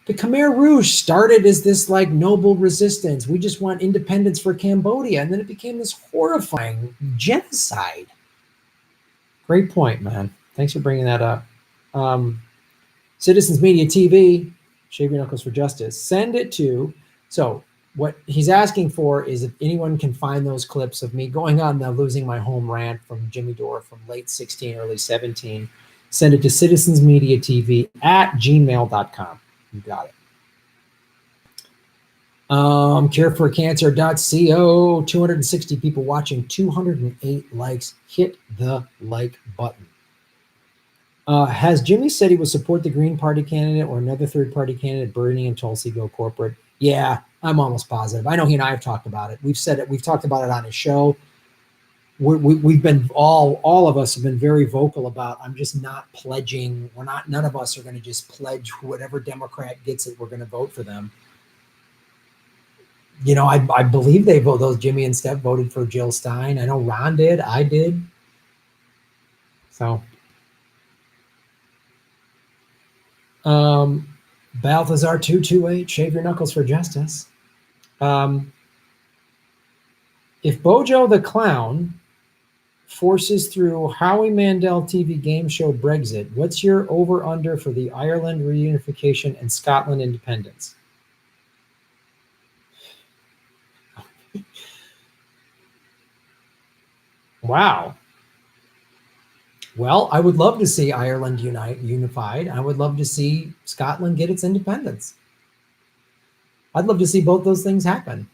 The Khmer Rouge started as this like noble resistance. We just want independence for Cambodia. And then it became this horrifying genocide. Great point, man. Thanks for bringing that up. Citizens Media TV, Shave Your Knuckles for Justice. Send it to, so what he's asking for is if anyone can find those clips of me going on the losing my home rant from Jimmy Dore from late 16, early 17, send it to citizensmediatv@gmail.com. You got it. Cureforcancer.co, 260 people watching, 208 likes. Hit the like button. Has Jimmy said he will support the Green Party candidate or another third-party candidate, Bernie and Tulsi go corporate? Yeah, I'm almost positive. I know he and I have talked about it. We've said it. We've talked about it on his show. We've been all of us have been very vocal about. I'm just not pledging. None of us are going to just pledge whatever Democrat gets it. We're going to vote for them. You know, I believe they vote. Those Jimmy and Steph voted for Jill Stein. I know Ron did. I did. So, Balthazar 228, Shave Your Knuckles for Justice. If Bojo the Clown forces through Howie Mandel TV game show Brexit, what's your over-under for the Ireland reunification and Scotland independence? Wow. Well, I would love to see Ireland unified. I would love to see Scotland get its independence. I'd love to see both those things happen,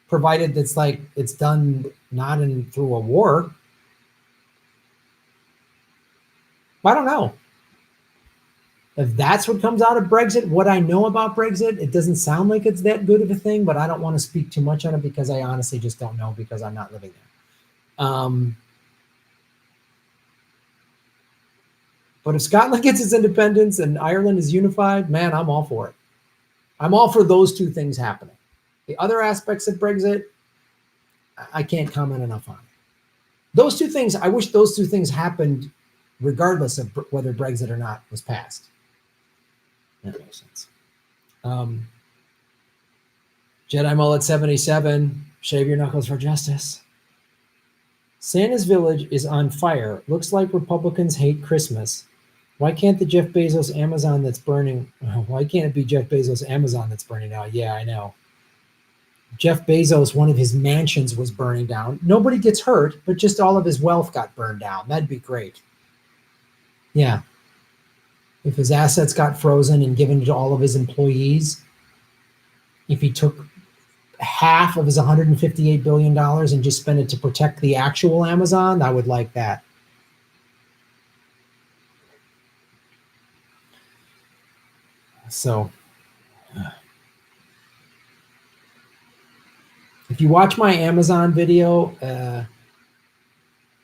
provided it's like it's done not through a war. I don't know. If that's what comes out of Brexit, what I know about Brexit, it doesn't sound like it's that good of a thing, but I don't want to speak too much on it because I honestly just don't know because I'm not living there. But if Scotland gets its independence and Ireland is unified, man, I'm all for it. I'm all for those two things happening. The other aspects of Brexit, I can't comment enough on. Those two things, I wish those two things happened regardless of whether Brexit or not was passed. That makes sense. Jedi Mullet 77, Shave Your Knuckles for Justice. Santa's village is on fire. Looks like Republicans hate Christmas. Why can't the Jeff Bezos Amazon that's burning? Why can't it be Jeff Bezos Amazon that's burning now? Yeah, I know. Jeff Bezos, one of his mansions was burning down. Nobody gets hurt, but just all of his wealth got burned down. That'd be great. Yeah. If his assets got frozen and given to all of his employees, if he took half of his $158 billion and just spent it to protect the actual Amazon, I would like that. So if you watch my Amazon video,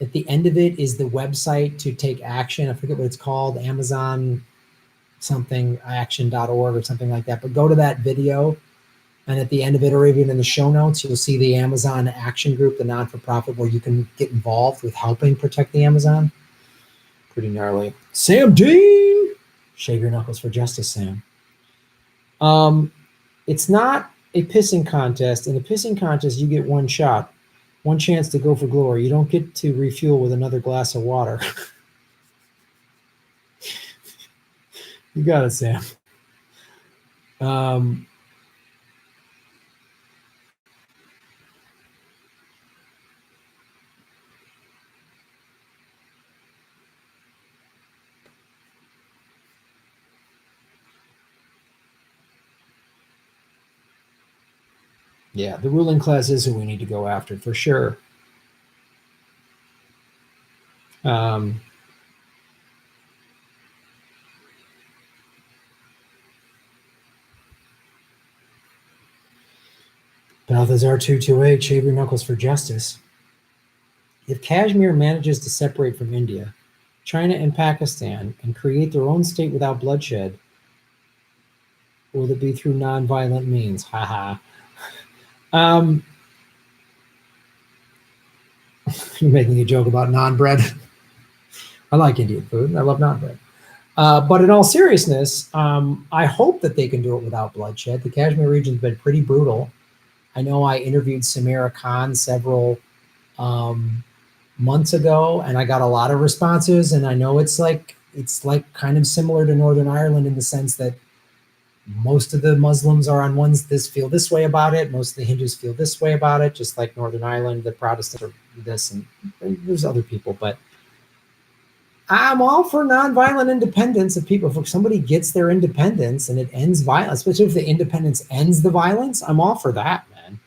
at the end of it is the website to take action. I forget what it's called, Amazon something action.org or something like that. But go to that video, and at the end of it, or even in the show notes, you'll see the Amazon Action Group, the non-for-profit, where you can get involved with helping protect the Amazon. Pretty gnarly. Sam D! Shave Your Knuckles for Justice, Sam. It's not a pissing contest. In a pissing contest, you get one shot, one chance to go for glory. You don't get to refuel with another glass of water. You got it, Sam. Um, yeah, the ruling class is who we need to go after for sure. Balthazar 228, shave your knuckles for justice. If Kashmir manages to separate from India, China, and Pakistan and create their own state without bloodshed, will it be through nonviolent means? Haha. You're making a joke about naan bread. I like Indian food and I love naan bread. But in all seriousness, I hope that they can do it without bloodshed. The Kashmir region's been pretty brutal. I know I interviewed Samira Khan several months ago, and I got a lot of responses. And I know it's like kind of similar to Northern Ireland in the sense that most of the Muslims are on ones this feel this way about it. Most of the Hindus feel this way about it, just like Northern Ireland. The Protestants are this, and there's other people, but I'm all for nonviolent independence of people. If somebody gets their independence and it ends violence, especially if the independence ends the violence, I'm all for that, man.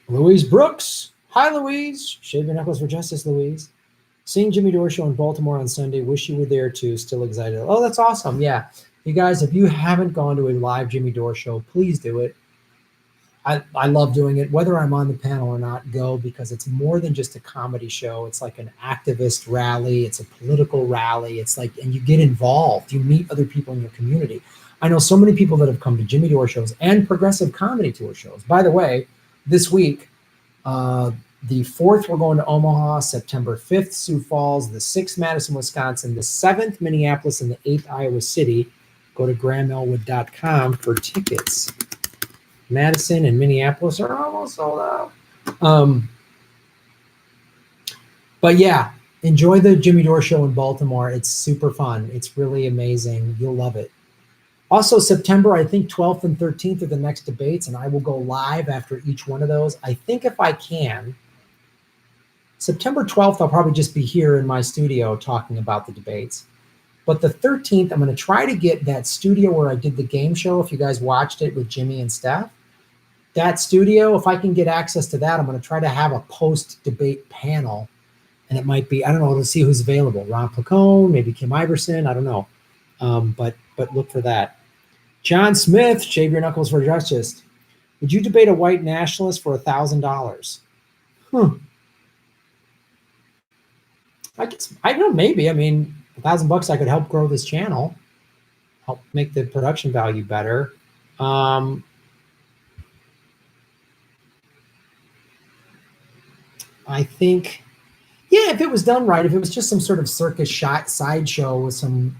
Louise Brooks. Hi, Louise. Shave your knuckles for justice, Louise. Seeing Jimmy Dore show in Baltimore on Sunday. Wish you were there too. Still excited. Oh, that's awesome. Yeah. You guys, if you haven't gone to a live Jimmy Dore show, please do it. I love doing it. Whether I'm on the panel or not, go, because it's more than just a comedy show. It's like an activist rally. It's a political rally. It's like, and you get involved. You meet other people in your community. I know so many people that have come to Jimmy Dore shows and progressive comedy tour shows. By the way, this week, the 4th, we're going to Omaha, September 5th, Sioux Falls, the 6th, Madison, Wisconsin, the 7th, Minneapolis, and the 8th, Iowa City. Go to grahamelwood.com for tickets. Madison and Minneapolis are almost sold out. But yeah, enjoy the Jimmy Dore show in Baltimore. It's super fun. It's really amazing. You'll love it. Also, September, I think 12th and 13th are the next debates, and I will go live after each one of those. I think if I can, September 12th, I'll probably just be here in my studio talking about the debates. But the 13th, I'm going to try to get that studio where I did the game show, if you guys watched it with Jimmy and Steph. That studio, if I can get access to that, I'm going to try to have a post-debate panel. And it might be, I don't know, to see who's available. Ron Placone, maybe Kim Iverson, I don't know. But look for that. John Smith, shave your knuckles for justice. Would you debate a white nationalist for $1,000? I guess, I don't know, maybe. I mean, $1,000 I could help grow this channel, help make the production value better. I think, yeah, if it was done right, if it was just some sort of circus sideshow with some,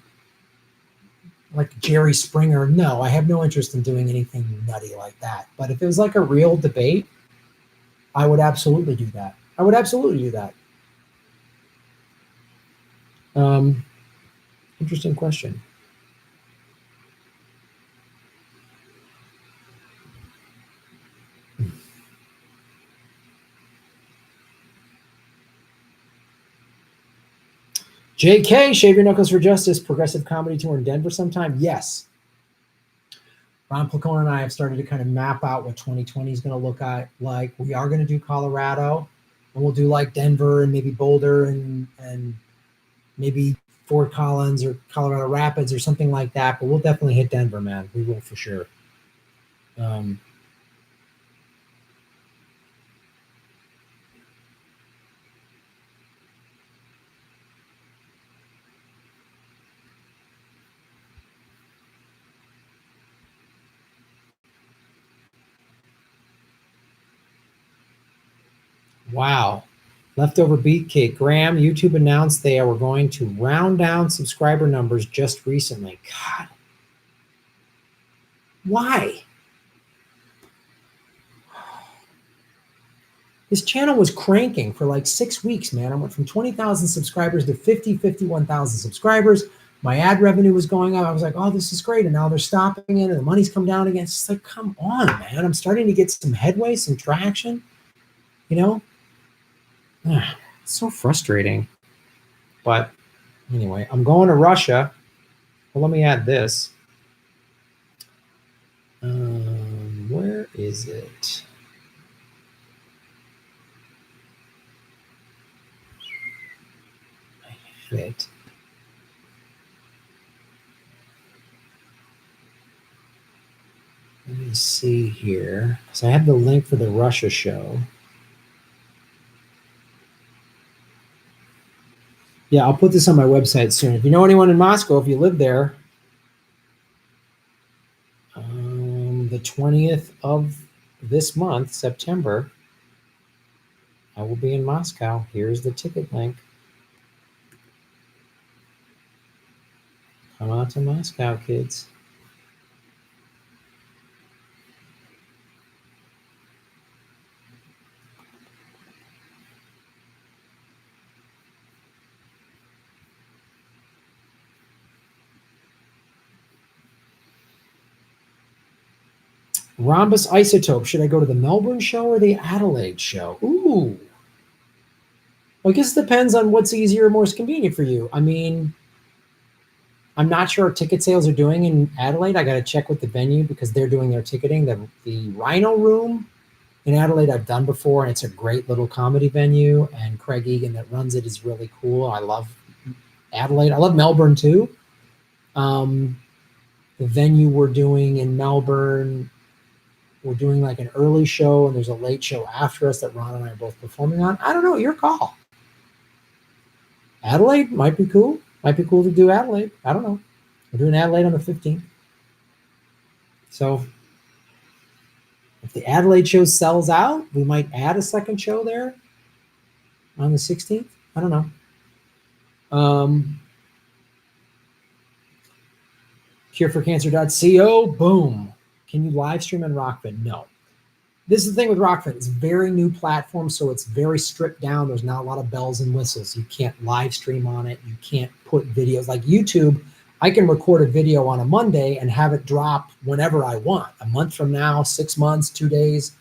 like Jerry Springer, no, I have no interest in doing anything nutty like that. But if it was like a real debate, I would absolutely do that. I would absolutely do that. Interesting question. JK, shave your knuckles for justice, progressive comedy tour in Denver sometime? Yes. Ron Placone and I have started to kind of map out what 2020 is going to look like. We are going to do Colorado, and we'll do like Denver and maybe Boulder and maybe Fort Collins or Colorado Rapids or something like that. But we'll definitely hit Denver, man. We will for sure. Wow. Leftover beat cake. Graham, YouTube announced they were going to round down subscriber numbers just recently. God. Why? His channel was cranking for like 6 weeks, man. I went from 20,000 subscribers to 51,000 subscribers. My ad revenue was going up. I was like, oh, this is great. And now they're stopping it and the money's come down again. It's just like, come on, man. I'm starting to get some headway, some traction, you know? It's so frustrating. But anyway, I'm going to Russia. Well, let me add this. Where is it? I have it. Let me see here. So I have the link for the Russia show. Yeah, I'll put this on my website soon. If you know anyone in Moscow, if you live there, the 20th of this month, September, I will be in Moscow. Here's the ticket link. Come out to Moscow, kids. Rhombus Isotope. Should I go to the Melbourne show or the Adelaide show? Ooh. Well, I guess it depends on what's easier or most convenient for you. I mean, I'm not sure what ticket sales are doing in Adelaide. I got to check with the venue because they're doing their ticketing. The Rhino Room in Adelaide I've done before, and it's a great little comedy venue. And Craig Egan that runs it is really cool. I love Adelaide. I love Melbourne too. The venue we're doing in Melbourne, we're doing like an early show, and there's a late show after us that Ron and I are both performing on. I don't know. Your call. Adelaide might be cool. Might be cool to do Adelaide. I don't know. We're doing Adelaide on the 15th. So if the Adelaide show sells out, we might add a second show there on the 16th. I don't know. Cureforcancer.co. Boom. Can you live stream on Rockfin? No. This is the thing with Rockfin. It's a very new platform, so it's very stripped down. There's not a lot of bells and whistles. You can't live stream on it. You can't put videos. Like YouTube, I can record a video on a Monday and have it drop whenever I want. A month from now, 6 months, 2 days,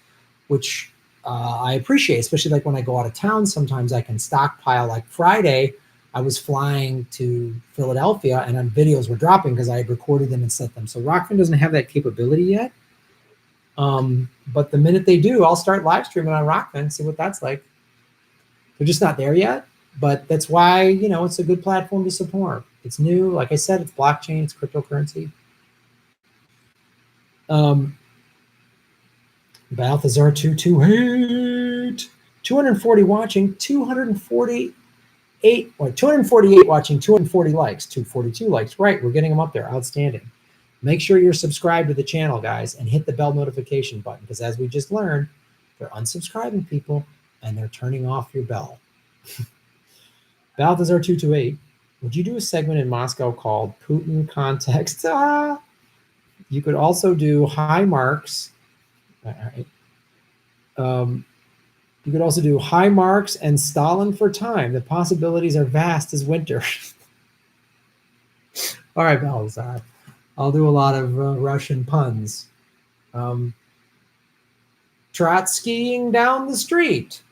which I appreciate, especially like when I go out of town. Sometimes I can stockpile. Like Friday, I was flying to Philadelphia and videos were dropping because I had recorded them and set them. So Rockfin doesn't have that capability yet. But the minute they do, I'll start live streaming on Rockfin, see what that's like. They're just not there yet, but that's why, you know, it's a good platform to support. It's new. Like I said, it's blockchain, it's cryptocurrency. Balthazar 228, 240 watching, 248 watching, 240 likes, 242 likes. Right, we're getting them up there. Outstanding. Make sure you're subscribed to the channel, guys, and hit the bell notification button because as we just learned, they're unsubscribing people and they're turning off your bell. Balthazar 228, would you do a segment in Moscow called Putin Context? You could also do high marks. All right. You could also do high marks and Stalin for time. The possibilities are vast as winter. All right, Balthazar. I'll do a lot of Russian puns. Trotskying down the street.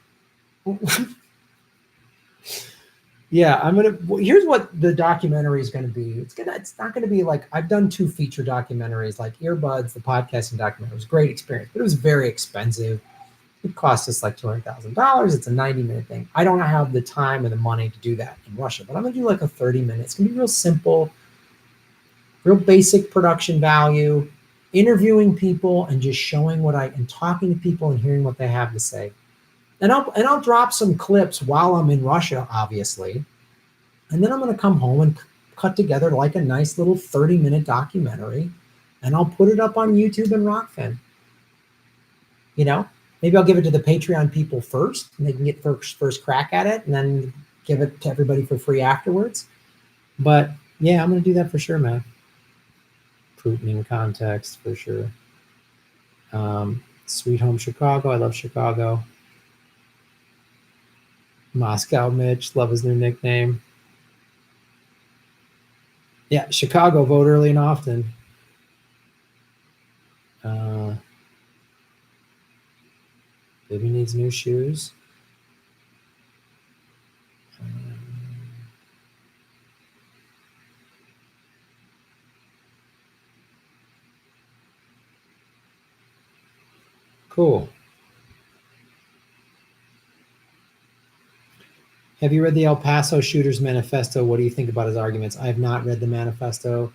Yeah, here's what the documentary is going to be. It's not going to be like, I've done 2 feature documentaries, like Earbuds, the podcasting documentary. It was a great experience, but it was very expensive. It cost us like $200,000. It's a 90-minute thing. I don't have the time or the money to do that in Russia, but I'm going to do like a 30-minute. It's going to be real simple, real basic production value, interviewing people and just showing and talking to people and hearing what they have to say. And I'll drop some clips while I'm in Russia, obviously. And then I'm going to come home and cut together like a nice little 30-minute documentary, and I'll put it up on YouTube and Rockfin. You know, maybe I'll give it to the Patreon people first, and they can get first crack at it, and then give it to everybody for free afterwards. But yeah, I'm going to do that for sure, man. Putin in context for sure. Sweet Home Chicago. I love Chicago. Moscow Mitch, love his new nickname. Yeah, Chicago, vote early and often. Baby needs new shoes. Cool. Have you read the El Paso Shooters Manifesto? What do you think about his arguments? I have not read the manifesto.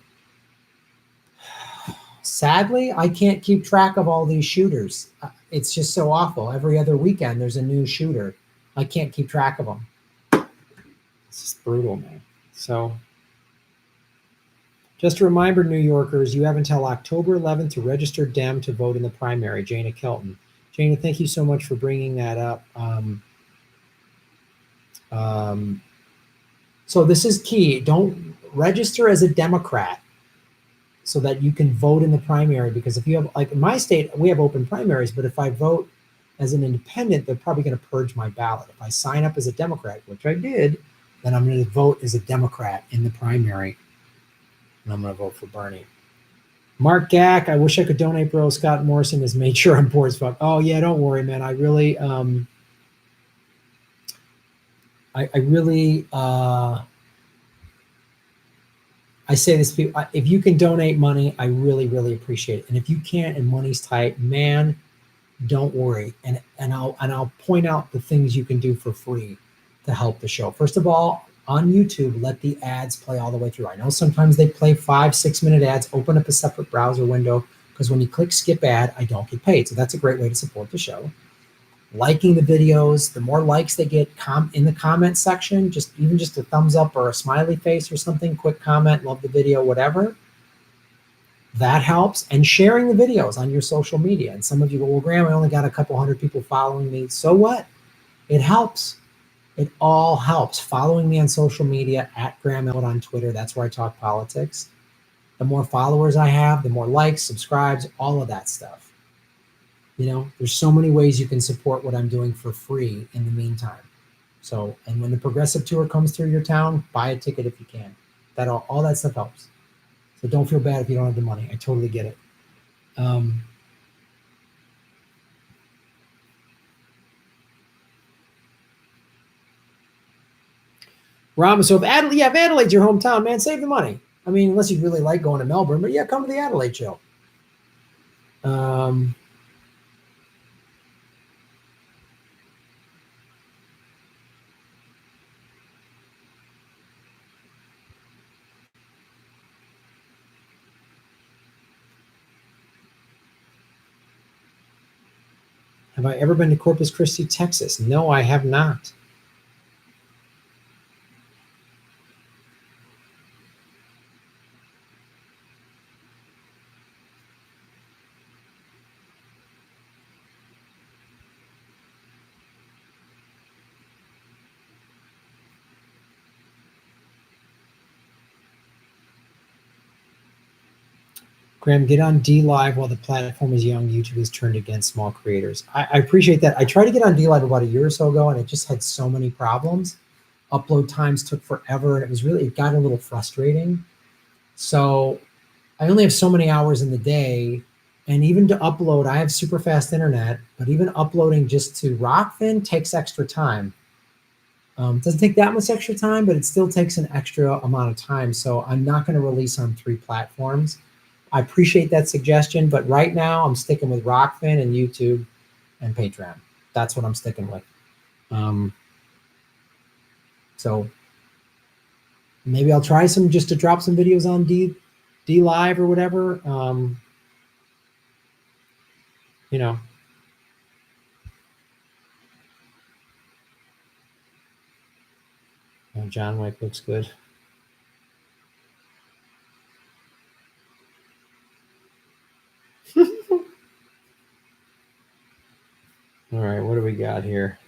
Sadly, I can't keep track of all these shooters. It's just so awful. Every other weekend, there's a new shooter. I can't keep track of them. It's just brutal, man. So, just a reminder, New Yorkers, you have until October 11th to register Dem to vote in the primary. Jana Kelton. Jana, thank you so much for bringing that up. So this is key. Don't register as a Democrat so that you can vote in the primary, because if you have, like in my state, we have open primaries, but if I vote as an independent, they're probably going to purge my ballot. If I sign up as a Democrat, which I did, then I'm going to vote as a Democrat in the primary, and I'm going to vote for Bernie. Mark Gack, I wish I could donate, bro. Scott Morrison has made sure I'm poor as fuck. Oh yeah, don't worry, man. I really, I say this to people, if you can donate money, I really, really appreciate it. And if you can't and money's tight, man, don't worry. And I'll point out the things you can do for free to help the show. First of all, on YouTube, let the ads play all the way through. I know sometimes they play 5-6 minute ads. Open up a separate browser window, because when you click skip ad, I don't get paid. So that's a great way to support the show. Liking the videos, the more likes they get in the comment section, just a thumbs up or a smiley face or something, quick comment, love the video, whatever, that helps. And sharing the videos on your social media. And some of you go, well, Graham, I only got a couple hundred people following me. So what? It helps. It all helps. Following me on social media at Graham Heldt on Twitter, that's where I talk politics. The more followers I have, the more likes, subscribes, all of that stuff. You know, there's so many ways you can support what I'm doing for free in the meantime. So, and when the Progressive Tour comes through your town, buy a ticket if you can. That all that stuff helps. So don't feel bad if you don't have the money. I totally get it. Ram, so if Adelaide's your hometown, man, save the money. I mean, unless you really like going to Melbourne, but yeah, come to the Adelaide show. Have I ever been to Corpus Christi, Texas? No, I have not. Graham, get on D Live while the platform is young. YouTube is turned against small creators. I appreciate that. I tried to get on D Live about a year or so ago, and it just had so many problems. Upload times took forever, and it got a little frustrating. So I only have so many hours in the day, and even to upload, I have super fast internet, but even uploading just to Rockfin takes extra time. It doesn't take that much extra time, but it still takes an extra amount of time. So I'm not going to release on 3 platforms. I appreciate that suggestion, but right now I'm sticking with Rockfin and YouTube and Patreon. That's what I'm sticking with. So maybe I'll try just to drop some videos on D Live or whatever. You know. Oh, John Wick looks good. All right, what do we got here?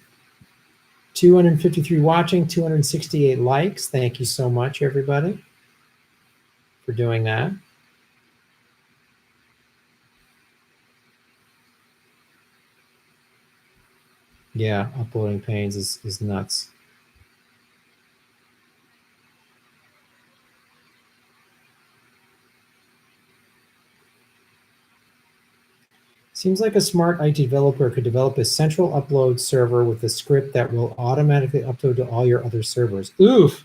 253 watching, 268 likes. Thank you so much, everybody, for doing that. Yeah, uploading pains is nuts. Seems like a smart IT developer could develop a central upload server with a script that will automatically upload to all your other servers. Oof,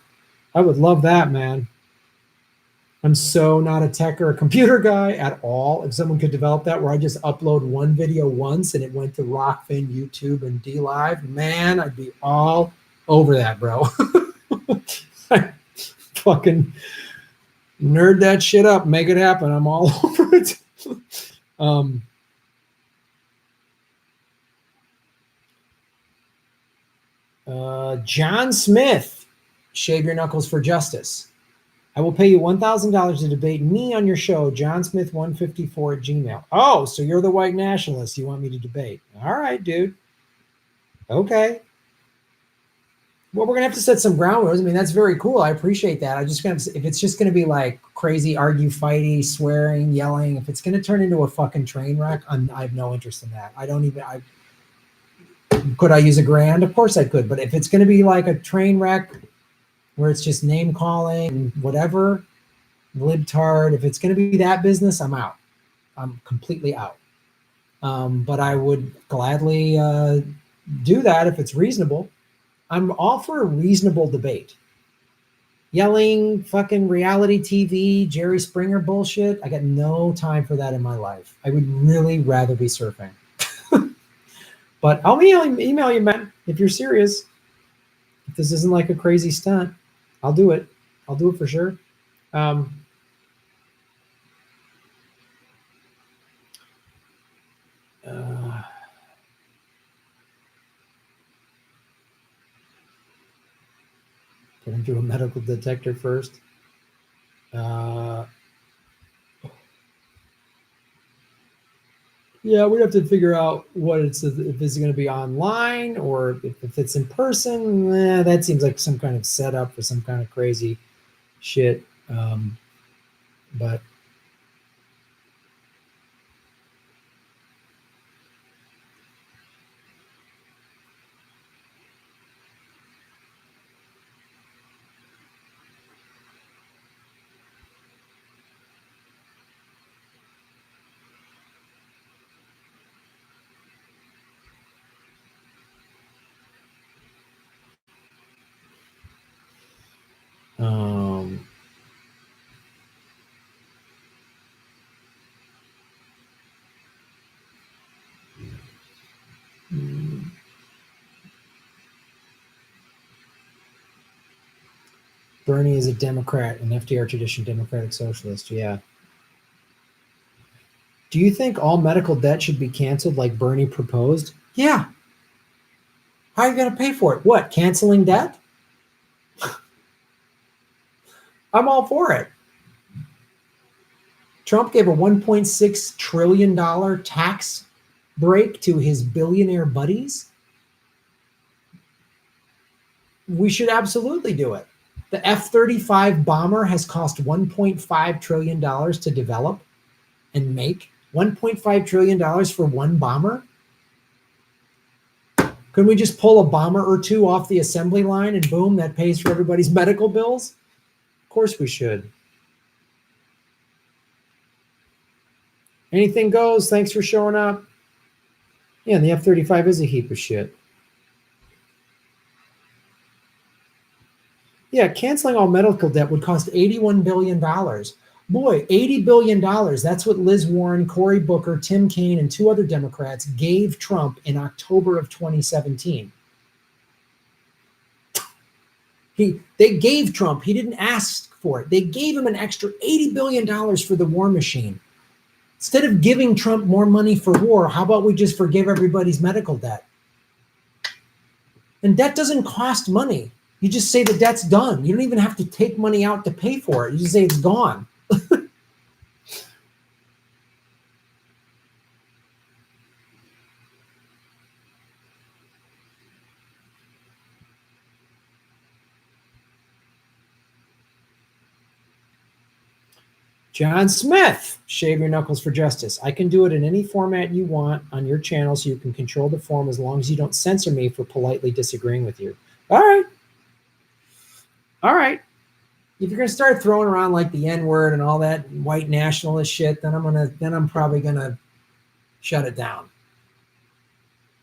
I would love that, man. I'm so not a tech or a computer guy at all. If someone could develop that where I just upload one video once and it went to Rockfin, YouTube, and DLive, man, I'd be all over that, bro. I fucking nerd that shit up, make it happen. I'm all over it. John Smith, shave your knuckles for justice. I will pay you $1,000 to debate me on your show, John Smith 154 at Gmail. Oh, so you're the white nationalist you want me to debate. All right, dude. Okay. Well, we're going to have to set some ground rules. I mean, that's very cool. I appreciate that. If it's just going to be like crazy, argue, fighty, swearing, yelling, if it's going to turn into a fucking train wreck, I have no interest in that. Could I use $1,000? Of course I could. But if it's going to be like a train wreck where it's just name calling and whatever, libtard, if it's going to be that business, I'm out. I'm completely out. But I would gladly do that if it's reasonable. I'm all for a reasonable debate. Yelling, fucking reality TV, Jerry Springer bullshit, I got no time for that in my life. I would really rather be surfing. But I'll email you, man, if you're serious. If this isn't like a crazy stunt, I'll do it. I'll do it for sure. Put him through a medical detector first. Yeah, we'd have to figure out what if this is going to be online or if it's in person. That seems like some kind of setup for some kind of crazy shit. But Bernie is a Democrat, an FDR tradition Democratic Socialist. Yeah. Do you think all medical debt should be canceled like Bernie proposed? Yeah. How are you going to pay for it? What, canceling debt? I'm all for it. Trump gave a $1.6 trillion tax break to his billionaire buddies. We should absolutely do it. The F-35 bomber has cost $1.5 trillion to develop and make. $1.5 trillion for one bomber? Couldn't we just pull a bomber or two off the assembly line and boom, that pays for everybody's medical bills? Of course we should. Anything goes. Thanks for showing up. Yeah, and the F-35 is a heap of shit. Yeah, canceling all medical debt would cost $81 billion. Boy, $80 billion. That's what Liz Warren, Cory Booker, Tim Kaine, and 2 other Democrats gave Trump in October of 2017. They gave Trump. He didn't ask for it. They gave him an extra $80 billion for the war machine. Instead of giving Trump more money for war, how about we just forgive everybody's medical debt? And debt doesn't cost money. You just say the debt's done. You don't even have to take money out to pay for it. You just say it's gone. John Smith, shave your knuckles for justice. I can do it in any format you want on your channel so you can control the form as long as you don't censor me for politely disagreeing with you. All right. All right. If you're gonna start throwing around like the N-word and all that white nationalist shit, then I'm probably gonna shut it down.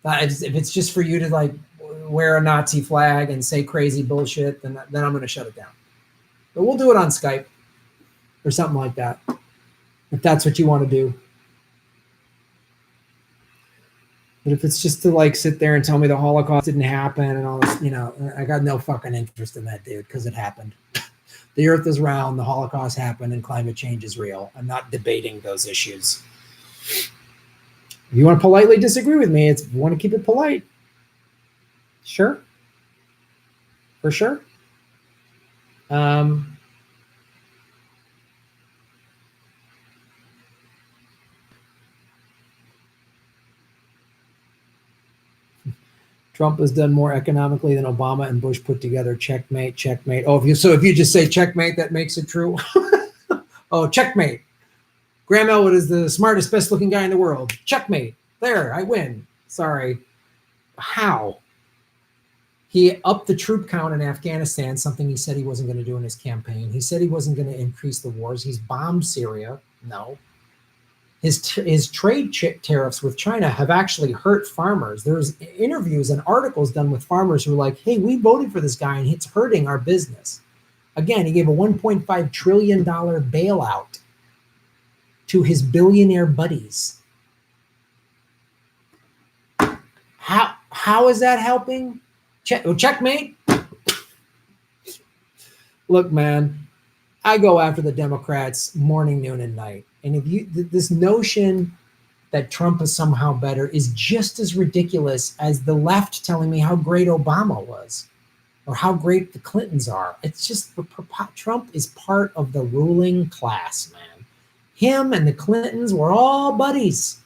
If it's just for you to like wear a Nazi flag and say crazy bullshit, then I'm going to shut it down. But we'll do it on Skype or something like that, if that's what you want to do. But if it's just to like sit there and tell me the Holocaust didn't happen and all this, I got no fucking interest in that, dude, because it happened. The earth is round, the Holocaust happened, and climate change is real. I'm not debating those issues. If you want to politely disagree with me, you want to keep it polite. Sure. For sure. Trump has done more economically than Obama and Bush put together. Checkmate, checkmate. Oh, if you just say checkmate, that makes it true. Oh, checkmate. Graham Elwood is the smartest, best-looking guy in the world. Checkmate. There, I win. Sorry. How? He upped the troop count in Afghanistan, something he said he wasn't going to do in his campaign. He said he wasn't going to increase the wars. He's bombed Syria. No. His trade tariffs with China have actually hurt farmers. There's interviews and articles done with farmers who are like, hey, we voted for this guy and it's hurting our business. Again, he gave a $1.5 trillion bailout to his billionaire buddies. How is that helping? Checkmate. Look, man, I go after the Democrats morning, noon, and night. And this notion that Trump is somehow better is just as ridiculous as the left telling me how great Obama was or how great the Clintons are. It's just Trump is part of the ruling class, man. Him and the Clintons were all buddies.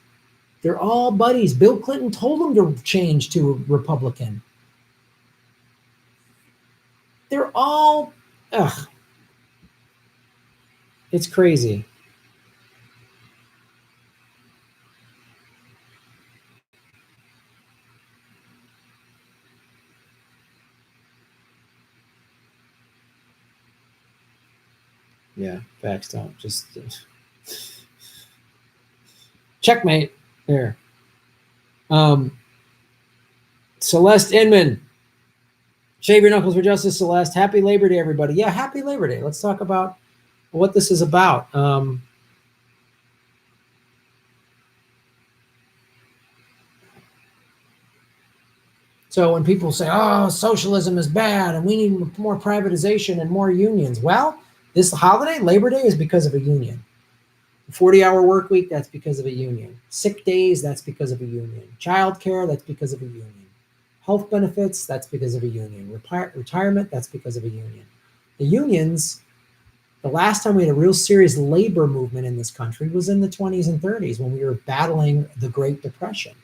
They're all buddies. Bill Clinton told him to change to a Republican. They're all, it's crazy. Yeah, facts don't. Just checkmate. There. Celeste Inman. Shave your knuckles for justice, Celeste. Happy Labor Day, everybody. Yeah, happy Labor Day. Let's talk about what this is about. So when people say, oh, socialism is bad and we need more privatization and more unions. Well, this holiday, Labor Day, is because of a union. 40-hour work week, that's because of a union. Sick days, that's because of a union. Child care, that's because of a union. Health benefits, that's because of a union. Retirement, that's because of a union. The unions, the last time we had a real serious labor movement in this country was in the 20s and 30s when we were battling the Great Depression.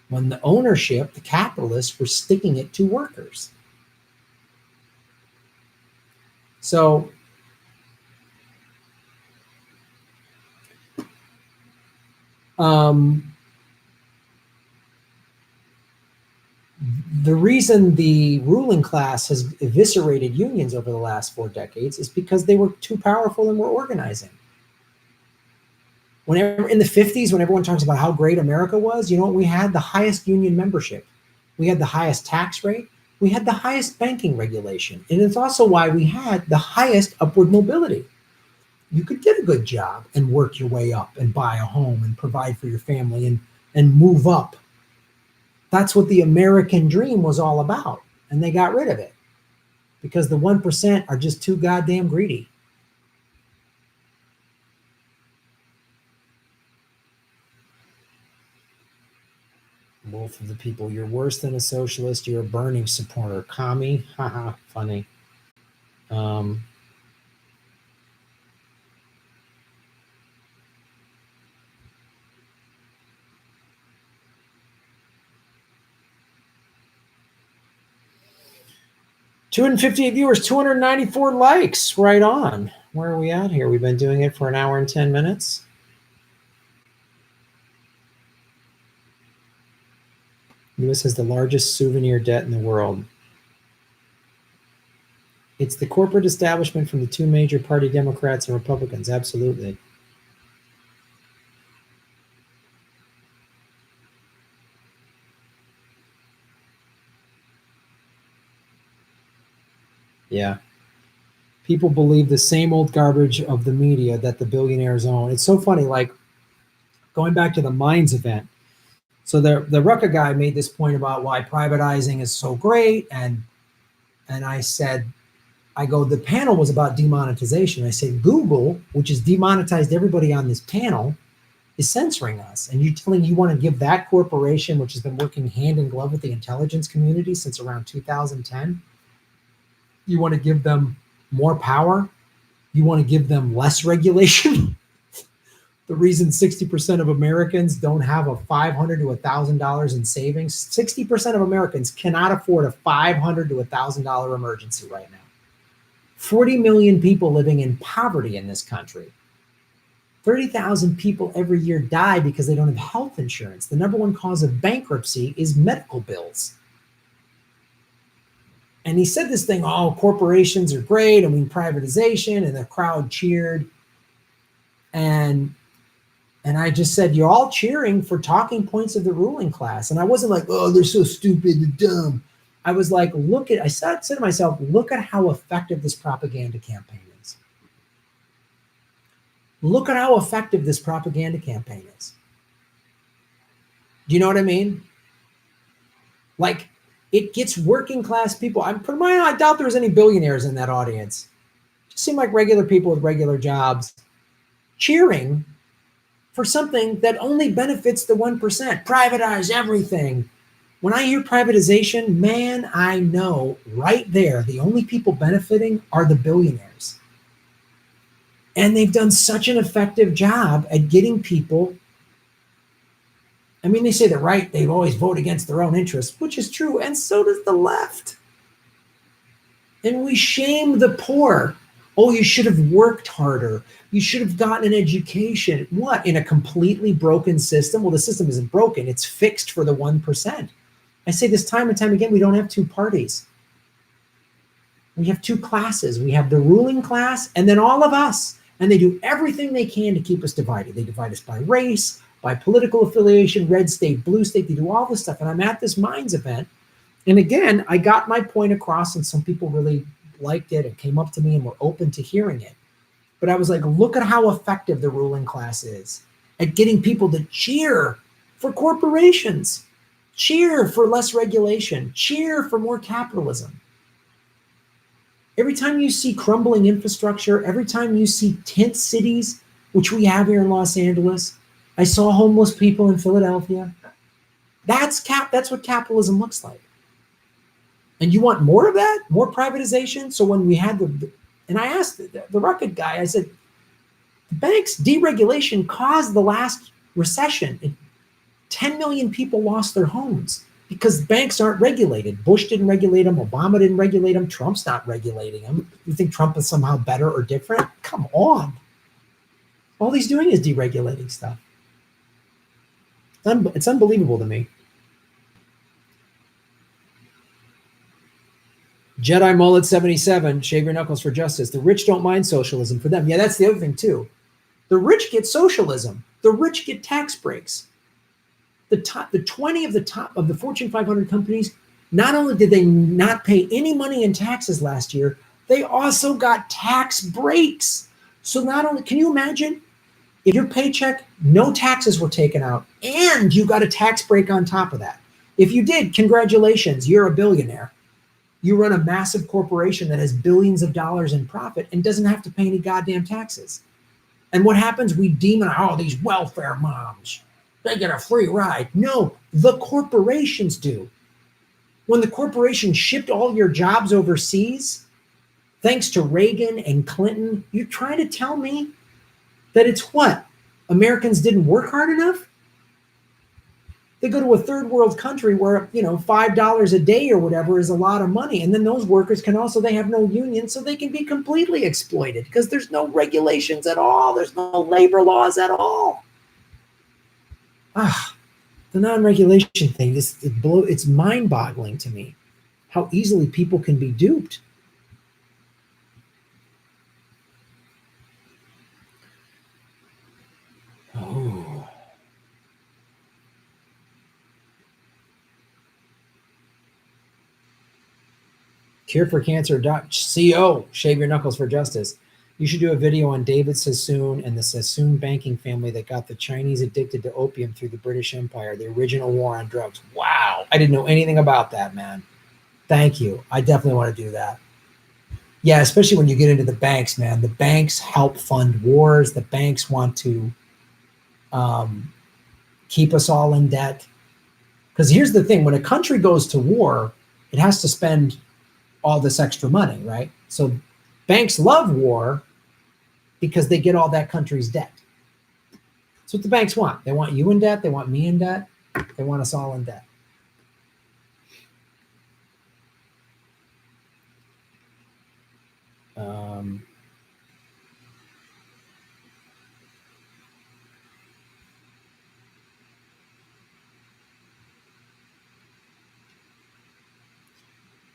When the ownership, the capitalists, were sticking it to workers. So the reason the ruling class has eviscerated unions over the last 4 decades is because they were too powerful and were organizing. Whenever in the 50s, when everyone talks about how great America was, we had the highest union membership. We had the highest tax rate. We had the highest banking regulation. And it's also why we had the highest upward mobility. You could get a good job and work your way up and buy a home and provide for your family and move up. That's what the American dream was all about. And they got rid of it because the 1% are just too goddamn greedy. Wolf of the people, you're worse than a socialist. You're a Bernie supporter. Commie? Haha, funny. 258 viewers, 294 likes. Right on. Where are we at here? We've been doing it for an hour and 10 minutes. U.S. has the largest souvenir debt in the world. It's the corporate establishment from the two major party, Democrats and Republicans. Absolutely. Yeah. People believe the same old garbage of the media that the billionaires own. It's so funny, like going back to the Mines event. So the Rucka guy made this point about why privatizing is so great. And I said, I go, the panel was about demonetization. I said, Google, which has demonetized everybody on this panel, is censoring us. And you're telling you want to give that corporation, which has been working hand in glove with the intelligence community since around 2010, you want to give them more power? You want to give them less regulation? The reason 60% of Americans don't have a $500 to $1,000 in savings, 60% of Americans cannot afford a $500 to $1,000 emergency right now. 40 million people living in poverty in this country. 30,000 people every year die because they don't have health insurance. The number one cause of bankruptcy is medical bills. And he said this thing, oh, corporations are great. I mean, privatization, and the crowd cheered. And I just said, you're all cheering for talking points of the ruling class. And I wasn't like, oh, they're so stupid and dumb. I was like, I said to myself, look at how effective this propaganda campaign is. Look at how effective this propaganda campaign is. Do you know what I mean? Like, it gets working class people. I doubt there was any billionaires in that audience. It just seemed like regular people with regular jobs cheering for something that only benefits the 1%. Privatize everything. When I hear privatization, man, I know right there, the only people benefiting are the billionaires. And they've done such an effective job at getting people. I mean, they say the right, they always vote against their own interests, which is true. And so does the left. And we shame the poor. Oh, you should have worked harder. You should have gotten an education. What? In a completely broken system? Well, the system isn't broken. It's fixed for the 1%. I say this time and time again, we don't have two parties. We have two classes. We have the ruling class and then all of us. And they do everything they can to keep us divided. They divide us by race, by political affiliation, red state, blue state. They do all this stuff. And I'm at this Minds event. And again, I got my point across, and some people really liked it and came up to me and were open to hearing it. But I was like, look at how effective the ruling class is at getting people to cheer for corporations, cheer for less regulation, cheer for more capitalism. Every time you see crumbling infrastructure, every time you see tent cities, which we have here in Los Angeles, I saw homeless people in Philadelphia. That's what capitalism looks like. And you want more of that? More privatization? So when we had and I asked the record guy, I said, the bank's deregulation caused the last recession. 10 million people lost their homes because banks aren't regulated. Bush didn't regulate them. Obama didn't regulate them. Trump's not regulating them. You think Trump is somehow better or different? Come on. All he's doing is deregulating stuff. It's unbelievable to me. Jedi Mullet 77, shave your knuckles for justice. The rich don't mind socialism for them. Yeah, that's the other thing too. The rich get socialism. The rich get tax breaks. The 20 of the Fortune 500 companies, not only did they not pay any money in taxes last year, they also got tax breaks. So not only, can you imagine if your paycheck, no taxes were taken out, and you got a tax break on top of that? If you did, congratulations, you're a billionaire. You run a massive corporation that has billions of dollars in profit and doesn't have to pay any goddamn taxes. And what happens? We demonize, these welfare moms, they get a free ride. No, the corporations do. When the corporation shipped all your jobs overseas, thanks to Reagan and Clinton, you're trying to tell me that it's what? Americans didn't work hard enough? They go to a third world country where, $5 a day or whatever is a lot of money. And then those workers they have no union, so they can be completely exploited because there's no regulations at all. There's no labor laws at all. The non-regulation thing, it's mind-boggling to me how easily people can be duped. Oh. cureforcancer.co. Shave your knuckles for justice. You should do a video on David Sassoon and the Sassoon banking family that got the Chinese addicted to opium through the British Empire, the original war on drugs. Wow. I didn't know anything about that, man. Thank you. I definitely want to do that. Yeah, especially when you get into the banks, man. The banks help fund wars. The banks want to keep us all in debt. Because here's the thing. When a country goes to war, it has to spend all this extra money, right? So banks love war because they get all that country's debt. That's what the banks want. They want you in debt. They want me in debt. They want us all in debt.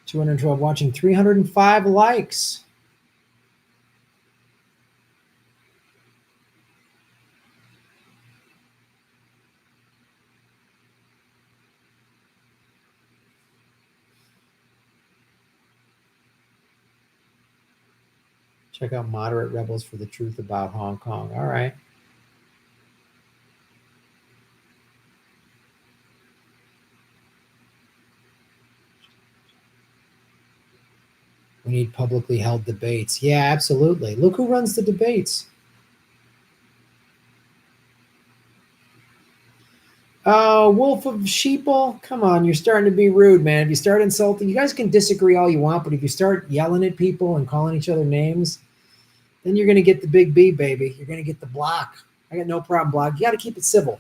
$212 watching, 305 likes. Check out Moderate Rebels for the truth about Hong Kong. All right. We need publicly held debates. Yeah, absolutely. Look who runs the debates. Oh, Wolf of Sheeple. Come on, you're starting to be rude, man. If you start insulting, you guys can disagree all you want, but if you start yelling at people and calling each other names, then you're going to get the big B, baby. You're going to get the block. I got no problem, block. You got to keep it civil.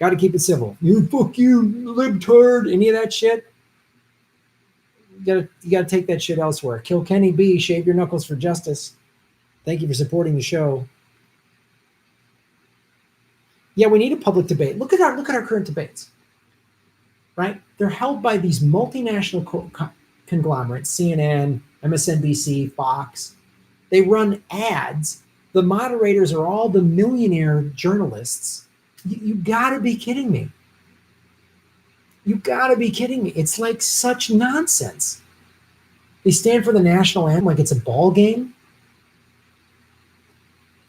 Got to keep it civil. You fuck you, libtard, any of that shit. You gotta take that shit elsewhere. Kill Kenny B. Shave your knuckles for justice. Thank you for supporting the show. Yeah, we need a public debate. Look at our current debates. Right? They're held by these multinational conglomerates, CNN, MSNBC, Fox. They run ads. The moderators are all the millionaire journalists. You gotta be kidding me. You gotta be kidding me. It's like such nonsense. They stand for the national anthem like it's a ball game.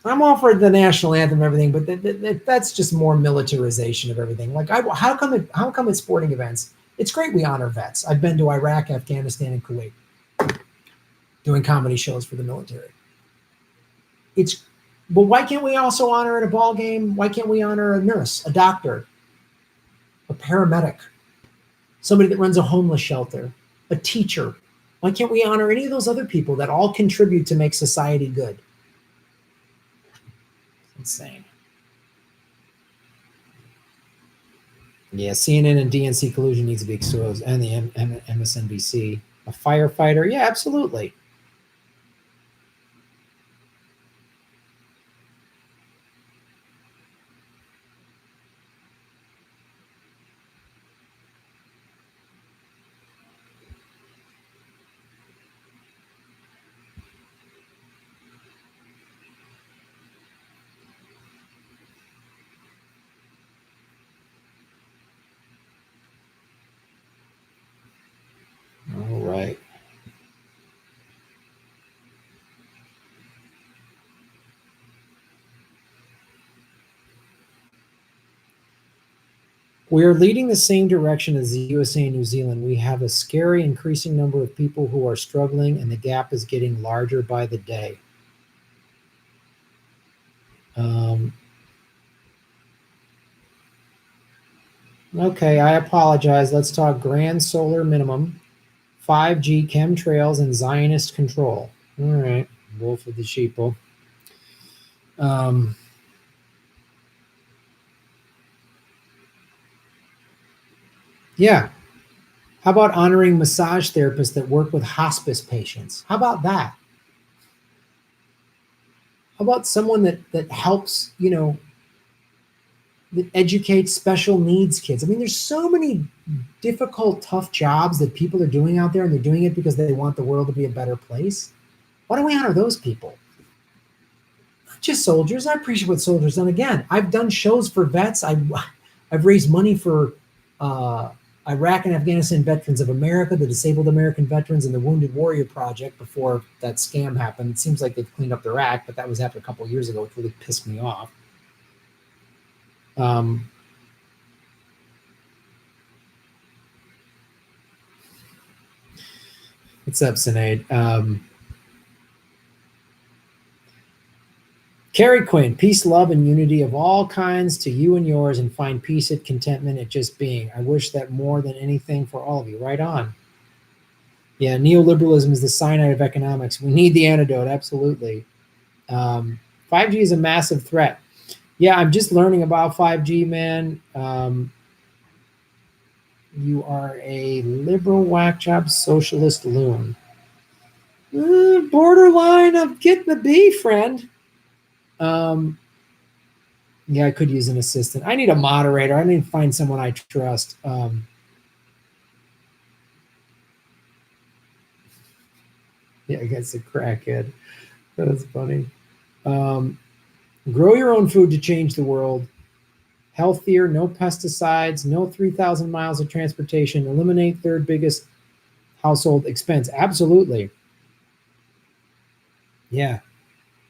I'm all for the national anthem and everything, but that's just more militarization of everything. Like, how come at sporting events, it's great we honor vets. I've been to Iraq, Afghanistan, and Kuwait doing comedy shows for the military. But why can't we also honor at a ball game? Why can't we honor a nurse, a doctor, a paramedic, somebody that runs a homeless shelter, a teacher? Why can't we honor any of those other people that all contribute to make society good? It's insane. Yeah, CNN and DNC collusion needs to be exposed, and the MSNBC. A firefighter? Yeah, absolutely. All right. We are leading the same direction as the USA and New Zealand. We have a scary increasing number of people who are struggling, and the gap is getting larger by the day. Okay, I apologize. Let's talk grand solar minimum, 5G chemtrails, and Zionist control. All right, Wolf of the Sheeple. Yeah. How about honoring massage therapists that work with hospice patients? How about that? How about someone that helps, that educates special needs kids? I mean, there's so many difficult, tough jobs that people are doing out there, and they're doing it because they want the world to be a better place. Why don't we honor those people? Not just soldiers. I appreciate what soldiers done. Again, I've done shows for vets. I've raised money for Iraq and Afghanistan Veterans of America, the Disabled American Veterans, and the Wounded Warrior Project before that scam happened. It seems like they've cleaned up their act, but that was after a couple of years ago, which really pissed me off. What's up, Sinead? Carrie Quinn, peace, love, and unity of all kinds to you and yours, and find peace and contentment at just being. I wish that more than anything for all of you. Right on. Yeah, neoliberalism is the cyanide of economics. We need the antidote, absolutely. 5G is a massive threat. Yeah, I'm just learning about 5G, man. You are a liberal whack job socialist loon. Borderline of getting the B, friend. Yeah, I could use an assistant. I need a moderator. I need to find someone I trust. Yeah, I guess a crackhead. That's funny. Grow your own food to change the world. Healthier, no pesticides, no 3,000 miles of transportation. Eliminate third biggest household expense. Absolutely. Yeah.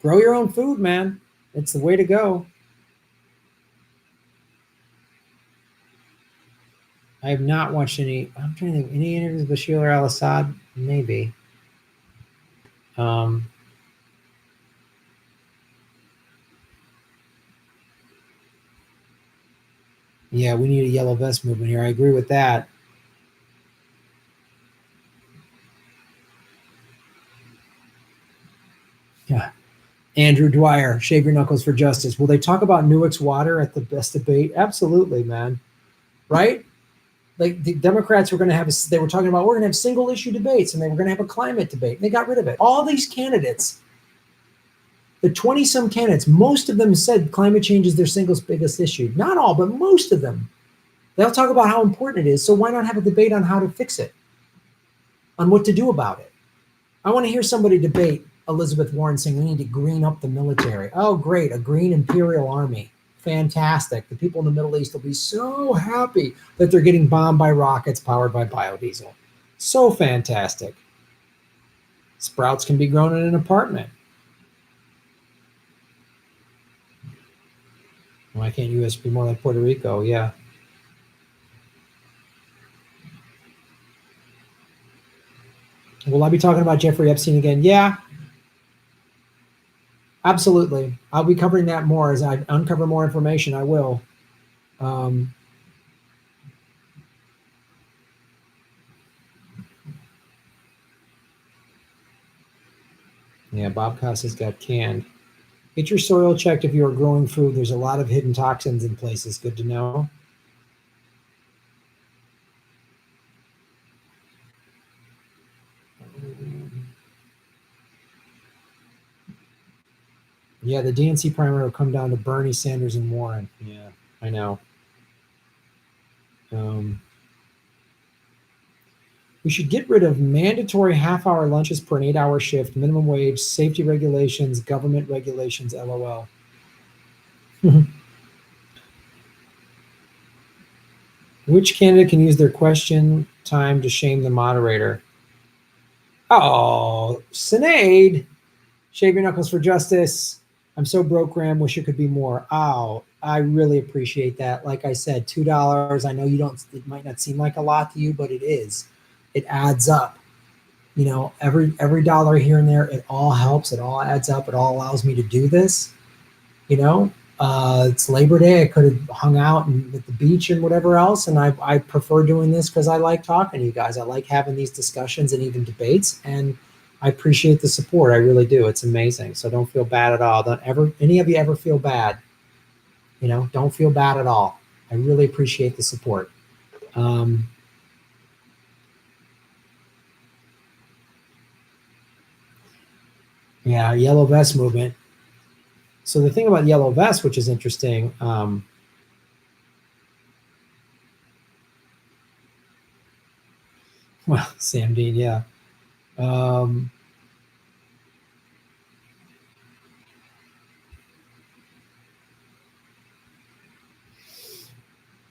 Grow your own food, man. It's the way to go. I have not watched any. I'm trying to think. Any interviews with Bashir al-Assad? Maybe. Yeah, we need a yellow vest movement here. I agree with that. Yeah. Andrew Dwyer, shave your knuckles for justice. Will they talk about Newark's water at the best debate? Absolutely, man. Right? Like the Democrats were going to have, they were talking about, we're going to have single issue debates and they were going to have a climate debate. And they got rid of it. All these candidates, the 20 some candidates, most of them said climate change is their single biggest issue. Not all, but most of them. They'll talk about how important it is. So why not have a debate on how to fix it, on what to do about it? I want to hear somebody debate Elizabeth Warren saying we need to green up the military. Oh, great. A green imperial army. Fantastic. The people in the Middle East will be so happy that they're getting bombed by rockets powered by biodiesel. So fantastic. Sprouts can be grown in an apartment. Why can't U.S. be more like Puerto Rico? Yeah. Will I be talking about Jeffrey Epstein again? Yeah, absolutely. I'll be covering that more as I uncover more information. I will. Yeah, Bob Costas got canned. Get your soil checked if you are growing food. There's a lot of hidden toxins in places. Good to know. Yeah, the DNC primary will come down to Bernie Sanders and Warren. Yeah, I know. We should get rid of mandatory half-hour lunches per an 8-hour shift, minimum wage, safety regulations, government regulations, LOL. Which candidate can use their question time to shame the moderator? Oh, Sinead, shave your knuckles for justice. I'm so broke, Graham. Wish it could be more. Oh, I really appreciate that. Like I said, $2. I know you don't. It might not seem like a lot to you, but it is. It adds up. You know, every dollar here and there, it all helps. It all adds up. It all allows me to do this. You know, it's Labor Day. I could have hung out at the beach and whatever else, and I prefer doing this because I like talking to you guys. I like having these discussions and even debates, and I appreciate the support. I really do. It's amazing. So don't feel bad at all. Don't ever, any of you ever feel bad. You know, don't feel bad at all. I really appreciate the support. Yeah, yellow vest movement. So the thing about yellow vest, which is interesting, well, Sam Dean, yeah.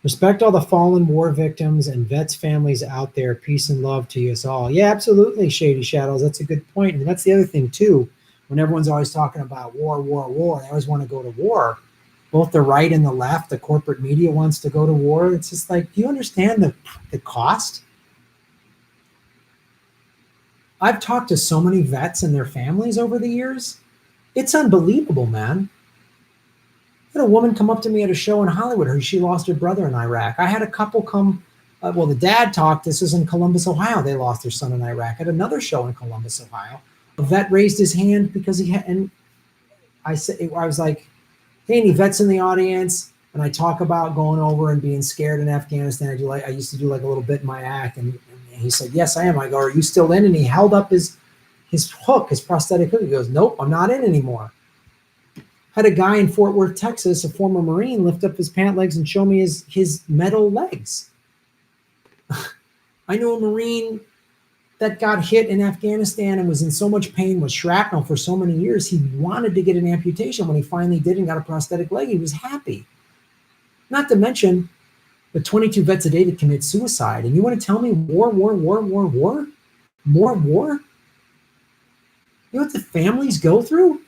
Respect all the fallen war victims and vets families out there. Peace and love to us all. Yeah, absolutely, Shady Shadows. That's a good point. And that's the other thing, too. When everyone's always talking about war, they always want to go to war. Both the right and the left, the corporate media wants to go to war. It's just like, do you understand the cost? I've talked to so many vets and their families over the years. It's unbelievable, man. I had a woman come up to me at a show in Hollywood. She lost her brother in Iraq. I had a couple come. The dad talked. This is in Columbus, Ohio. They lost their son in Iraq. At another show in Columbus, Ohio, a vet raised his hand because he had. And I was like, "Hey, any vets in the audience?" And I talk about going over and being scared in Afghanistan. I used to do like a little bit in my act, and he said, "Yes, I am." I go, "Are you still in?" And he held up his hook, his prosthetic hook. He goes, "Nope, I'm not in anymore." Had a guy in Fort Worth, Texas, a former Marine, lift up his pant legs and show me his metal legs. I know a Marine that got hit in Afghanistan and was in so much pain with shrapnel for so many years. He wanted to get an amputation. When he finally did and got a prosthetic leg, he was happy. Not to mention the 22 vets a day that commit suicide. And you want to tell me more war? More war? You know what the families go through?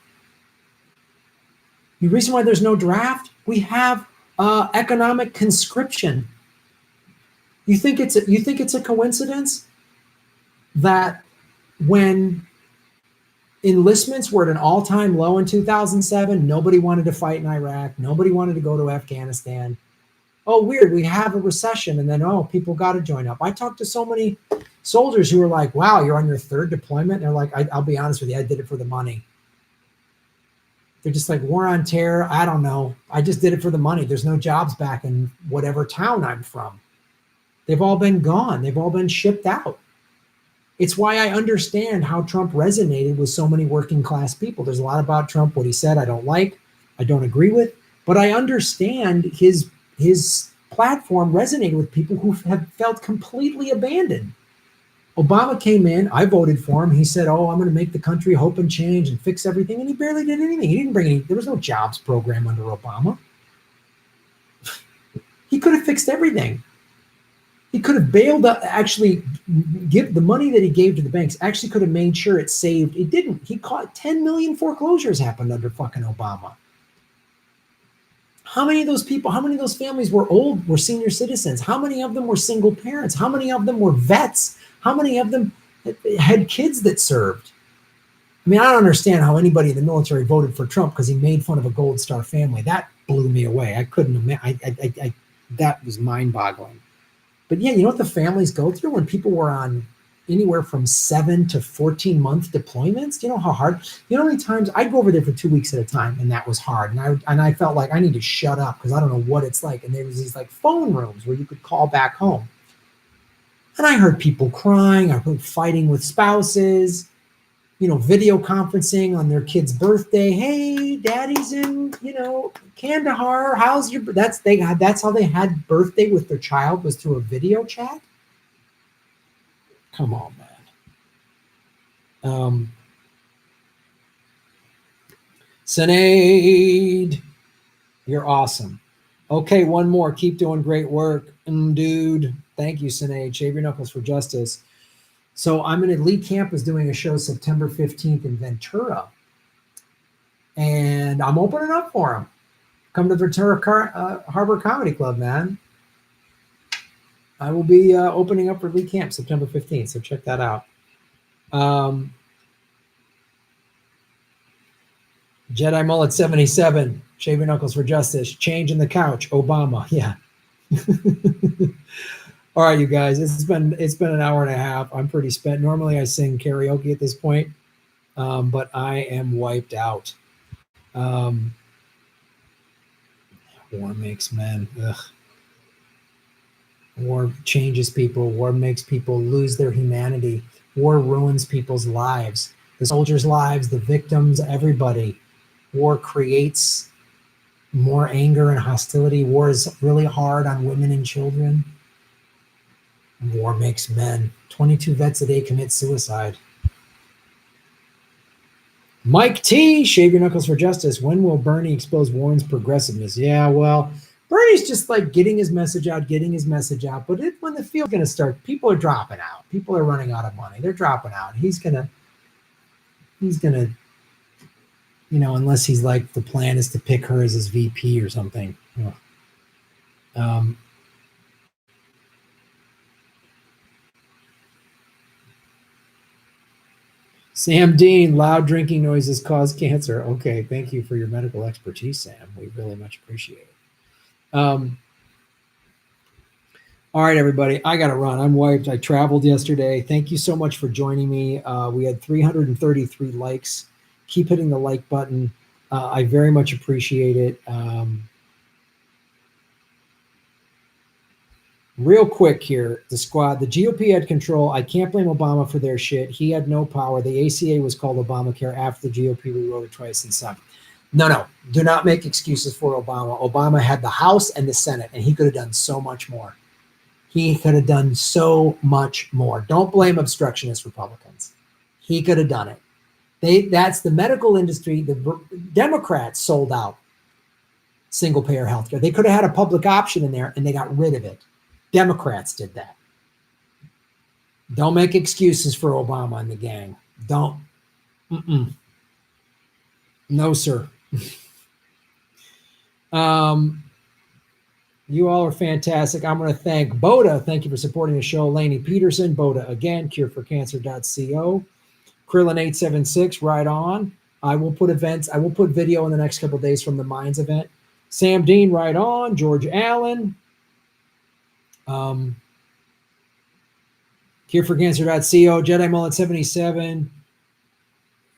The reason why there's no draft, we have economic conscription. You think it's a coincidence that when enlistments were at an all-time low in 2007, nobody wanted to fight in Iraq, nobody wanted to go to Afghanistan. Oh, weird, we have a recession, and then people got to join up. I talked to so many soldiers who were like, "Wow, you're on your third deployment," and they're like, "I'll be honest with you, I did it for the money." They're just like, war on terror, I don't know. I just did it for the money. There's no jobs back in whatever town I'm from. They've all been gone. They've all been shipped out. It's why I understand how Trump resonated with so many working class people. There's a lot about Trump, what he said, I don't like, I don't agree with, but I understand his platform resonated with people who have felt completely abandoned. Obama came in, I voted for him. He said, "Oh, I'm going to make the country hope and change and fix everything." And he barely did anything. He didn't bring any, there was no jobs program under Obama. He could have fixed everything. He could have bailed out, actually give the money that he gave to the banks, actually could have made sure it saved. It didn't. He caught 10 million foreclosures happened under fucking Obama. How many of those people, how many of those families were senior citizens? How many of them were single parents? How many of them were vets? How many of them had kids that served? I mean, I don't understand how anybody in the military voted for Trump because he made fun of a Gold Star family. That blew me away. I couldn't imagine. That was mind-boggling. But yeah, you know what the families go through when people were on anywhere from 7 to 14-month deployments? You know how hard? You know how many times I'd go over there for 2 weeks at a time, and that was hard. And I felt like I need to shut up because I don't know what it's like. And there was these like phone rooms where you could call back home. And I heard people crying. I heard fighting with spouses, video conferencing on their kid's birthday. Hey, daddy's in, Kandahar. How's your, that's how they had birthday with their child, was through a video chat. Come on, man. Sinead, you're awesome. Okay, one more. Keep doing great work. Dude. Thank you, Sinead. Shave your knuckles for justice. So I'm in Elite Camp is doing a show September 15th in Ventura. And I'm opening up for them. Come to Ventura Harbor Comedy Club, man. I will be opening up for Elite Camp September 15th, so check that out. Jedi Mullet 77, shave your knuckles for justice. Change in the couch, Obama. Yeah. All right, you guys. It's been an hour and a half. I'm pretty spent. Normally I sing karaoke at this point, but I am wiped out. War makes men. Ugh. War changes people. War makes people lose their humanity. War ruins people's lives. The soldiers' lives, the victims, everybody. War creates more anger and hostility. War is really hard on women and children. War makes men. 22 vets a day commit suicide. Mike T, shave your knuckles for justice. When will Bernie expose Warren's progressiveness? Yeah, well, Bernie's just like getting his message out. But when the field's going to start, people are dropping out. People are running out of money. They're dropping out. He's gonna, unless he's like, the plan is to pick her as his VP or something. Sam Dean, loud drinking noises cause cancer. Okay, thank you for your medical expertise, Sam. We really much appreciate it. All right, everybody, I got to run. I'm wiped. I traveled yesterday. Thank you so much for joining me. We had 333 likes. Keep hitting the like button. I very much appreciate it. Real quick here, the squad, the GOP had control. I can't blame Obama for their shit. He had no power. The ACA was called Obamacare after the GOP rewrote it twice and sucked. No, do not make excuses for Obama. Obama had the House and the Senate, and he could have done so much more. He could have done so much more. Don't blame obstructionist Republicans. He could have done it. That's the medical industry. The Democrats sold out single-payer healthcare. They could have had a public option in there, and they got rid of it. Democrats did that. Don't make excuses for Obama and the gang. Don't. No, sir. You all are fantastic. I'm going to thank Boda. Thank you for supporting the show. Lainey Peterson, Boda again, cureforcancer.co. Krillin876, right on. I will put video in the next couple of days from the Minds event. Sam Dean, right on. George Allen. Cureforcancer.co. Jedi Mullet 77.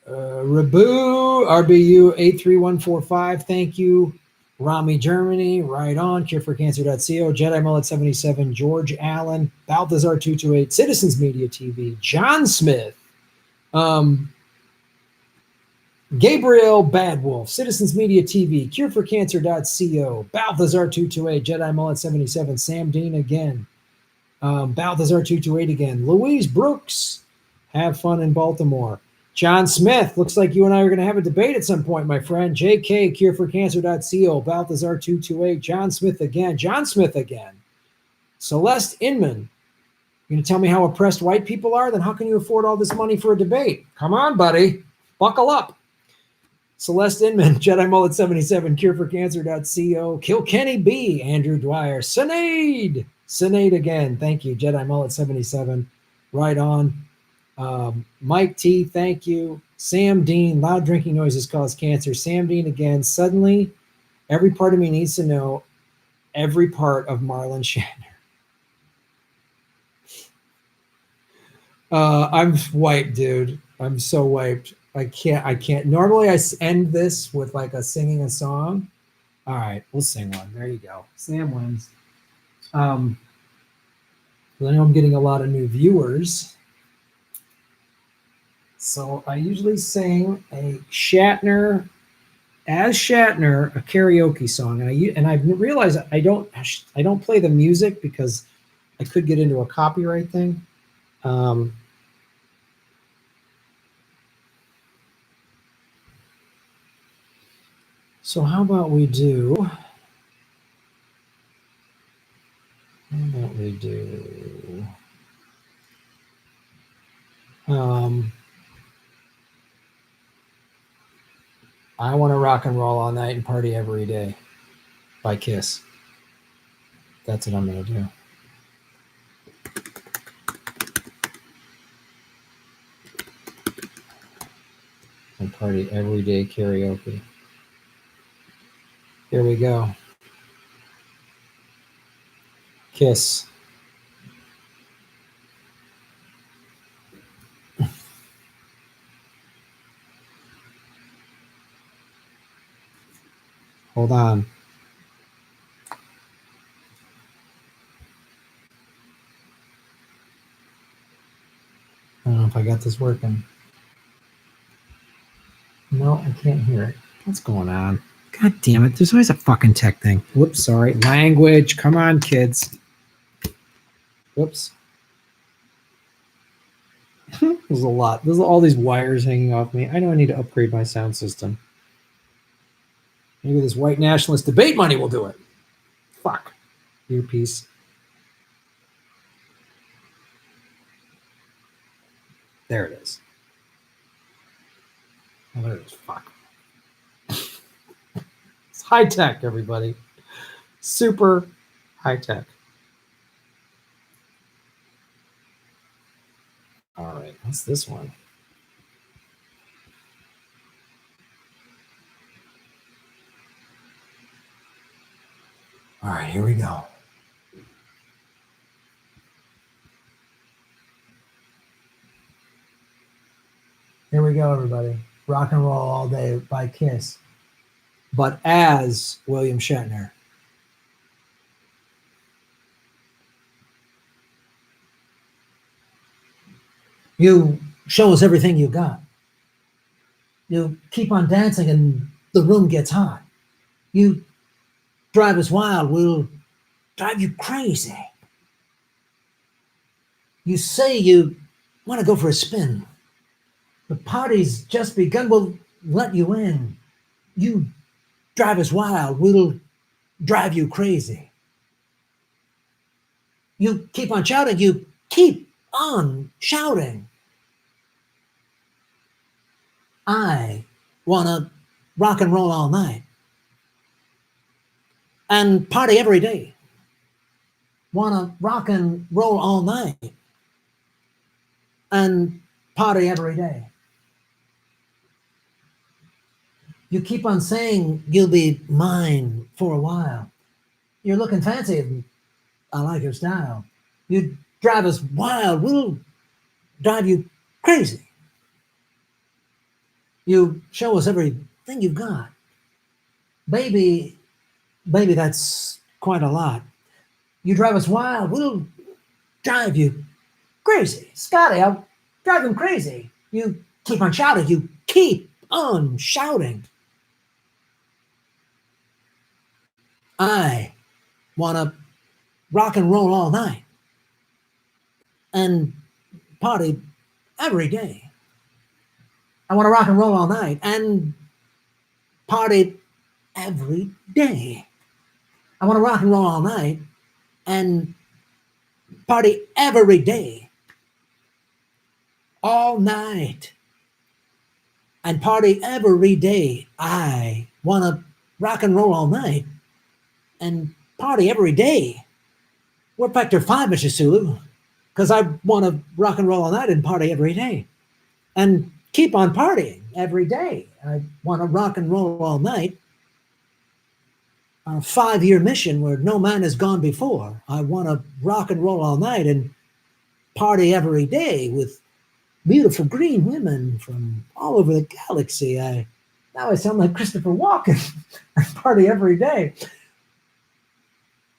Rabu, RBU 83145. Thank you. Rami Germany, right on. Cureforcancer.co. Jedi Mullet 77. George Allen. Balthazar 228. Citizens Media TV. John Smith. Gabriel Badwolf. Citizens Media TV. Cureforcancer.co. Balthazar 228. Jedi Mullet 77. Sam Dean again. Balthazar 228 again. Louise Brooks. Have fun in Baltimore. John Smith, looks like you and I are going to have a debate at some point, my friend. JK, cureforcancer.co, Balthazar 228, John Smith again. Celeste Inman, you're going to tell me how oppressed white people are? Then how can you afford all this money for a debate? Come on, buddy. Buckle up. Celeste Inman, Jedi Mullet 77, cureforcancer.co, Kilkenny B, Andrew Dwyer, Sinead again. Thank you, Jedi Mullet 77, right on. Mike T, thank you. Sam Dean, loud drinking noises cause cancer. Sam Dean again. Suddenly, every part of me needs to know every part of Marlon Shatner. I'm wiped, dude. I'm so wiped. I can't. Normally, I end this with like singing a song. All right, we'll sing one. There you go. Sam wins. I know I'm getting a lot of new viewers. So I usually sing a Shatner, a karaoke song, and I've realized I don't play the music because I could get into a copyright thing. So how about we do? I Want to Rock and Roll All Night and Party Every Day by Kiss. That's what I'm going to do. And party every day karaoke. Here we go. Kiss. Hold on. I don't know if I got this working. No, I can't hear it. What's going on? God damn it. There's always a fucking tech thing. Whoops, sorry. Language. Come on, kids. Whoops. There's a lot. There's all these wires hanging off me. I know I need to upgrade my sound system. Maybe this white nationalist debate money will do it. fuck. Earpiece. There it is. Oh, there it is. Fuck. It's high tech, everybody. Super high tech. All right, what's this one? All right, here we go. Here we go, everybody. Rock and Roll All Day by Kiss, but as William Shatner. You show us everything you got. You keep on dancing and the room gets hot. You drive us wild, we'll drive you crazy. You say you want to go for a spin. The party's just begun, we'll let you in. You drive us wild, we'll drive you crazy. You keep on shouting, you keep on shouting. I want to rock and roll all night and party every day. Want to rock and roll all night and party every day. You keep on saying you'll be mine for a while. You're looking fancy and I like your style. You drive us wild, we'll drive you crazy. You show us everything you've got. Baby, that's quite a lot. You drive us wild, we'll drive you crazy. Scotty, I'll drive him crazy. You keep on shouting, you keep on shouting. I want to rock and roll all night and party every day. I want to rock and roll all night and party every day. I want to rock and roll all night and party every day. All night and party every day. I want to rock and roll all night and party every day. We're Factor 5, Mr. Sulu, because I want to rock and roll all night and party every day and keep on partying every day. I want to rock and roll all night on a 5-year mission where no man has gone before. I want to rock and roll all night and party every day with beautiful green women from all over the galaxy. Now I sound like Christopher Walken. I party every day.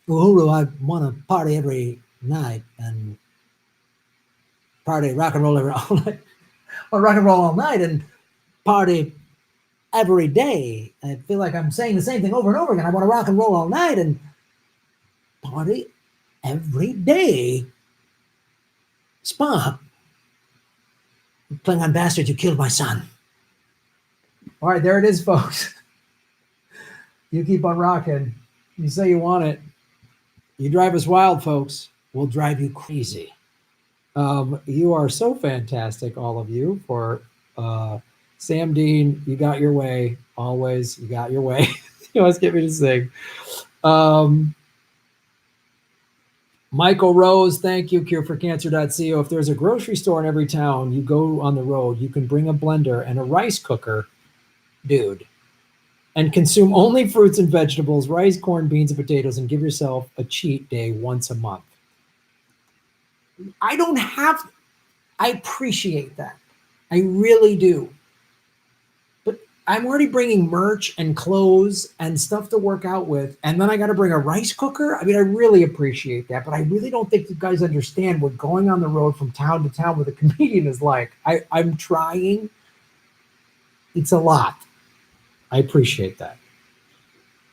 Uhuru, I want to party every night and party, rock and roll all night. Or rock and roll all night and party every day. I feel like I'm saying the same thing over and over again. I want to rock and roll all night and party every day. Spock, Klingon bastard, you killed my son. All right, there it is, folks. You keep on rocking. You say you want it. You drive us wild, folks. We'll drive you crazy. You are so fantastic, all of you, for Sam Dean, you got your way. Always, you got your way. You always get me to sing. Michael Rose, thank you, cureforcancer.co. If there's a grocery store in every town, you go on the road, you can bring a blender and a rice cooker, dude, and consume only fruits and vegetables, rice, corn, beans, and potatoes, and give yourself a cheat day once a month. I appreciate that. I really do. But I'm already bringing merch and clothes and stuff to work out with, and then I got to bring a rice cooker. I mean, I really appreciate that, but I really don't think you guys understand what going on the road from town to town with a comedian is like. I'm trying. It's a lot. I appreciate that.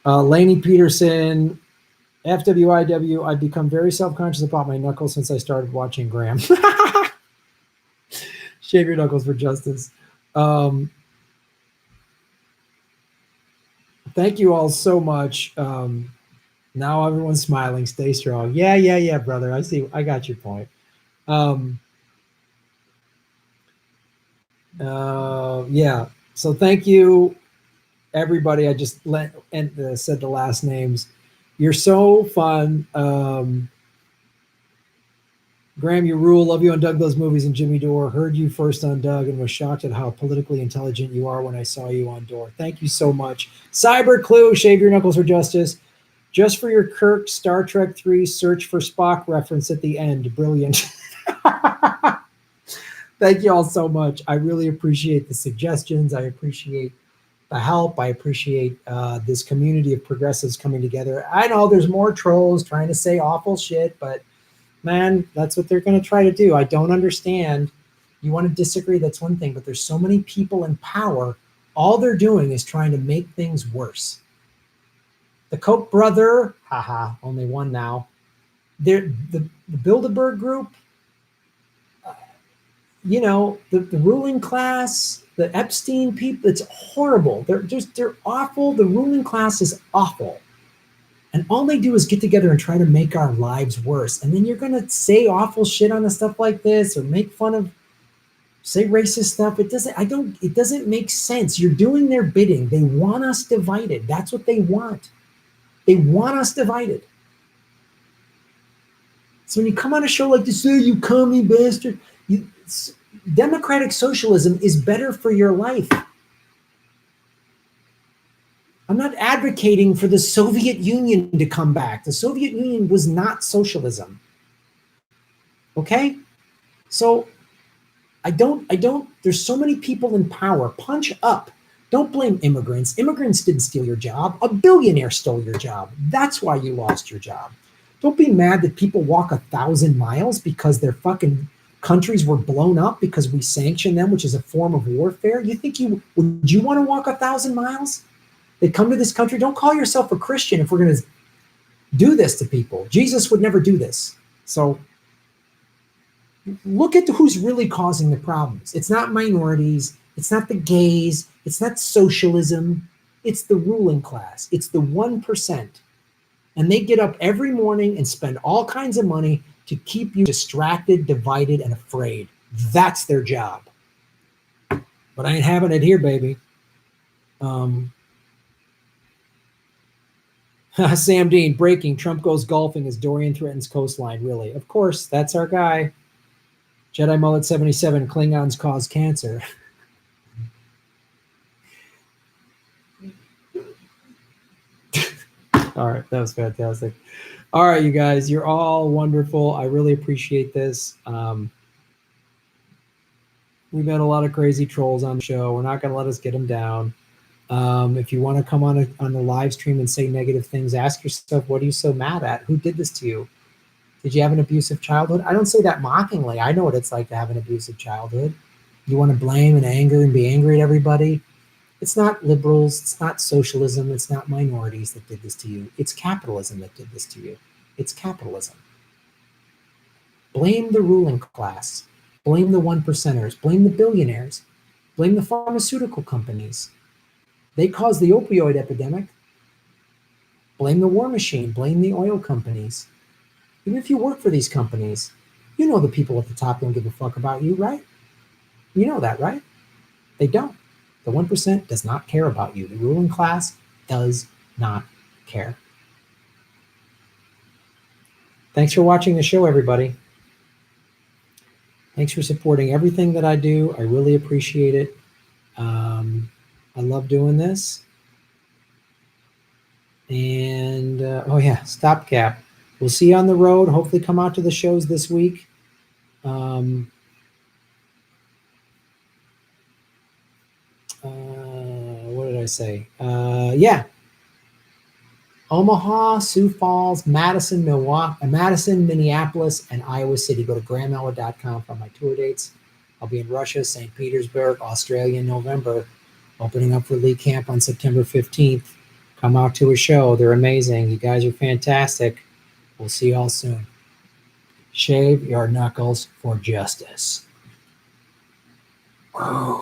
Lainey Peterson, FWIW, I've become very self-conscious about my knuckles since I started watching Graham. Shave your knuckles for justice. Thank you all so much. Now everyone's smiling. Stay strong. Yeah, brother. I see. I got your point. Yeah. So thank you, everybody. I just said the last names. You're so fun. Graham, you rule. Love you on Doug Those Movies and Jimmy Dore. Heard you first on Doug and was shocked at how politically intelligent you are when I saw you on Dore. Thank you so much. Cyber Clue, shave your knuckles for justice. Just for your Kirk Star Trek 3 search for Spock reference at the end. Brilliant. Thank you all so much. I really appreciate the suggestions. I appreciate the help. I appreciate this community of progressives coming together. I know there's more trolls trying to say awful shit, but man, that's what they're going to try to do. I don't understand. You want to disagree, that's one thing, but there's so many people in power. All they're doing is trying to make things worse. The Koch brother, haha, only one now. The Bilderberg group, you know, the ruling class, the Epstein people, it's horrible. They're awful. The ruling class is awful. And all they do is get together and try to make our lives worse. And then you're going to say awful shit on a stuff like this or make fun of, say racist stuff. It doesn't make sense. You're doing their bidding. They want us divided. That's what they want. They want us divided. So when you come on a show like this, hey, you commie bastard, democratic socialism is better for your life. I'm not advocating for the Soviet Union to come back. The Soviet Union was not socialism. Okay? So there's so many people in power. Punch up. Don't blame immigrants. Immigrants didn't steal your job. A billionaire stole your job. That's why you lost your job. Don't be mad that people walk 1,000 miles because their fucking countries were blown up because we sanctioned them, which is a form of warfare. You think would you want to walk 1,000 miles? They come to this country. Don't call yourself a Christian if we're going to do this to people. Jesus would never do this. So look at who's really causing the problems. It's not minorities. It's not the gays. It's not socialism. It's the ruling class. It's the 1%. And they get up every morning and spend all kinds of money to keep you distracted, divided, and afraid. That's their job. But I ain't having it here, baby. Sam Dean, breaking. Trump goes golfing as Dorian threatens coastline. Really? Of course, that's our guy. Jedi Mullet 77, Klingons cause cancer. All right, that was fantastic. All right, you guys, you're all wonderful. I really appreciate this. We've had a lot of crazy trolls on the show. We're not going to let us get them down. If you want to come on the live stream and say negative things, ask yourself, what are you so mad at? Who did this to you? Did you have an abusive childhood? I don't say that mockingly. I know what it's like to have an abusive childhood. You want to blame and anger and be angry at everybody. It's not liberals. It's not socialism. It's not minorities that did this to you. It's capitalism that did this to you. It's capitalism. Blame the ruling class. Blame the 1%ers. Blame the billionaires. Blame the pharmaceutical companies. They caused the opioid epidemic. Blame the war machine. Blame the oil companies. Even if you work for these companies, you know the people at the top don't give a fuck about you, right? You know that, right? They don't. The 1% does not care about you. The ruling class does not care. Thanks for watching the show, everybody. Thanks for supporting everything that I do. I really appreciate it. I love doing this. And, oh yeah, stopgap. We'll see you on the road. Hopefully come out to the shows this week. What did I say? Yeah. Omaha, Sioux Falls, Madison, Milwaukee, Madison, Minneapolis, and Iowa City. Go to grahamella.com for my tour dates. I'll be in Russia, St. Petersburg, Australia in November, opening up for Lee Camp on September 15th. Come out to a show. They're amazing. You guys are fantastic. We'll see you all soon. Shave your knuckles for justice.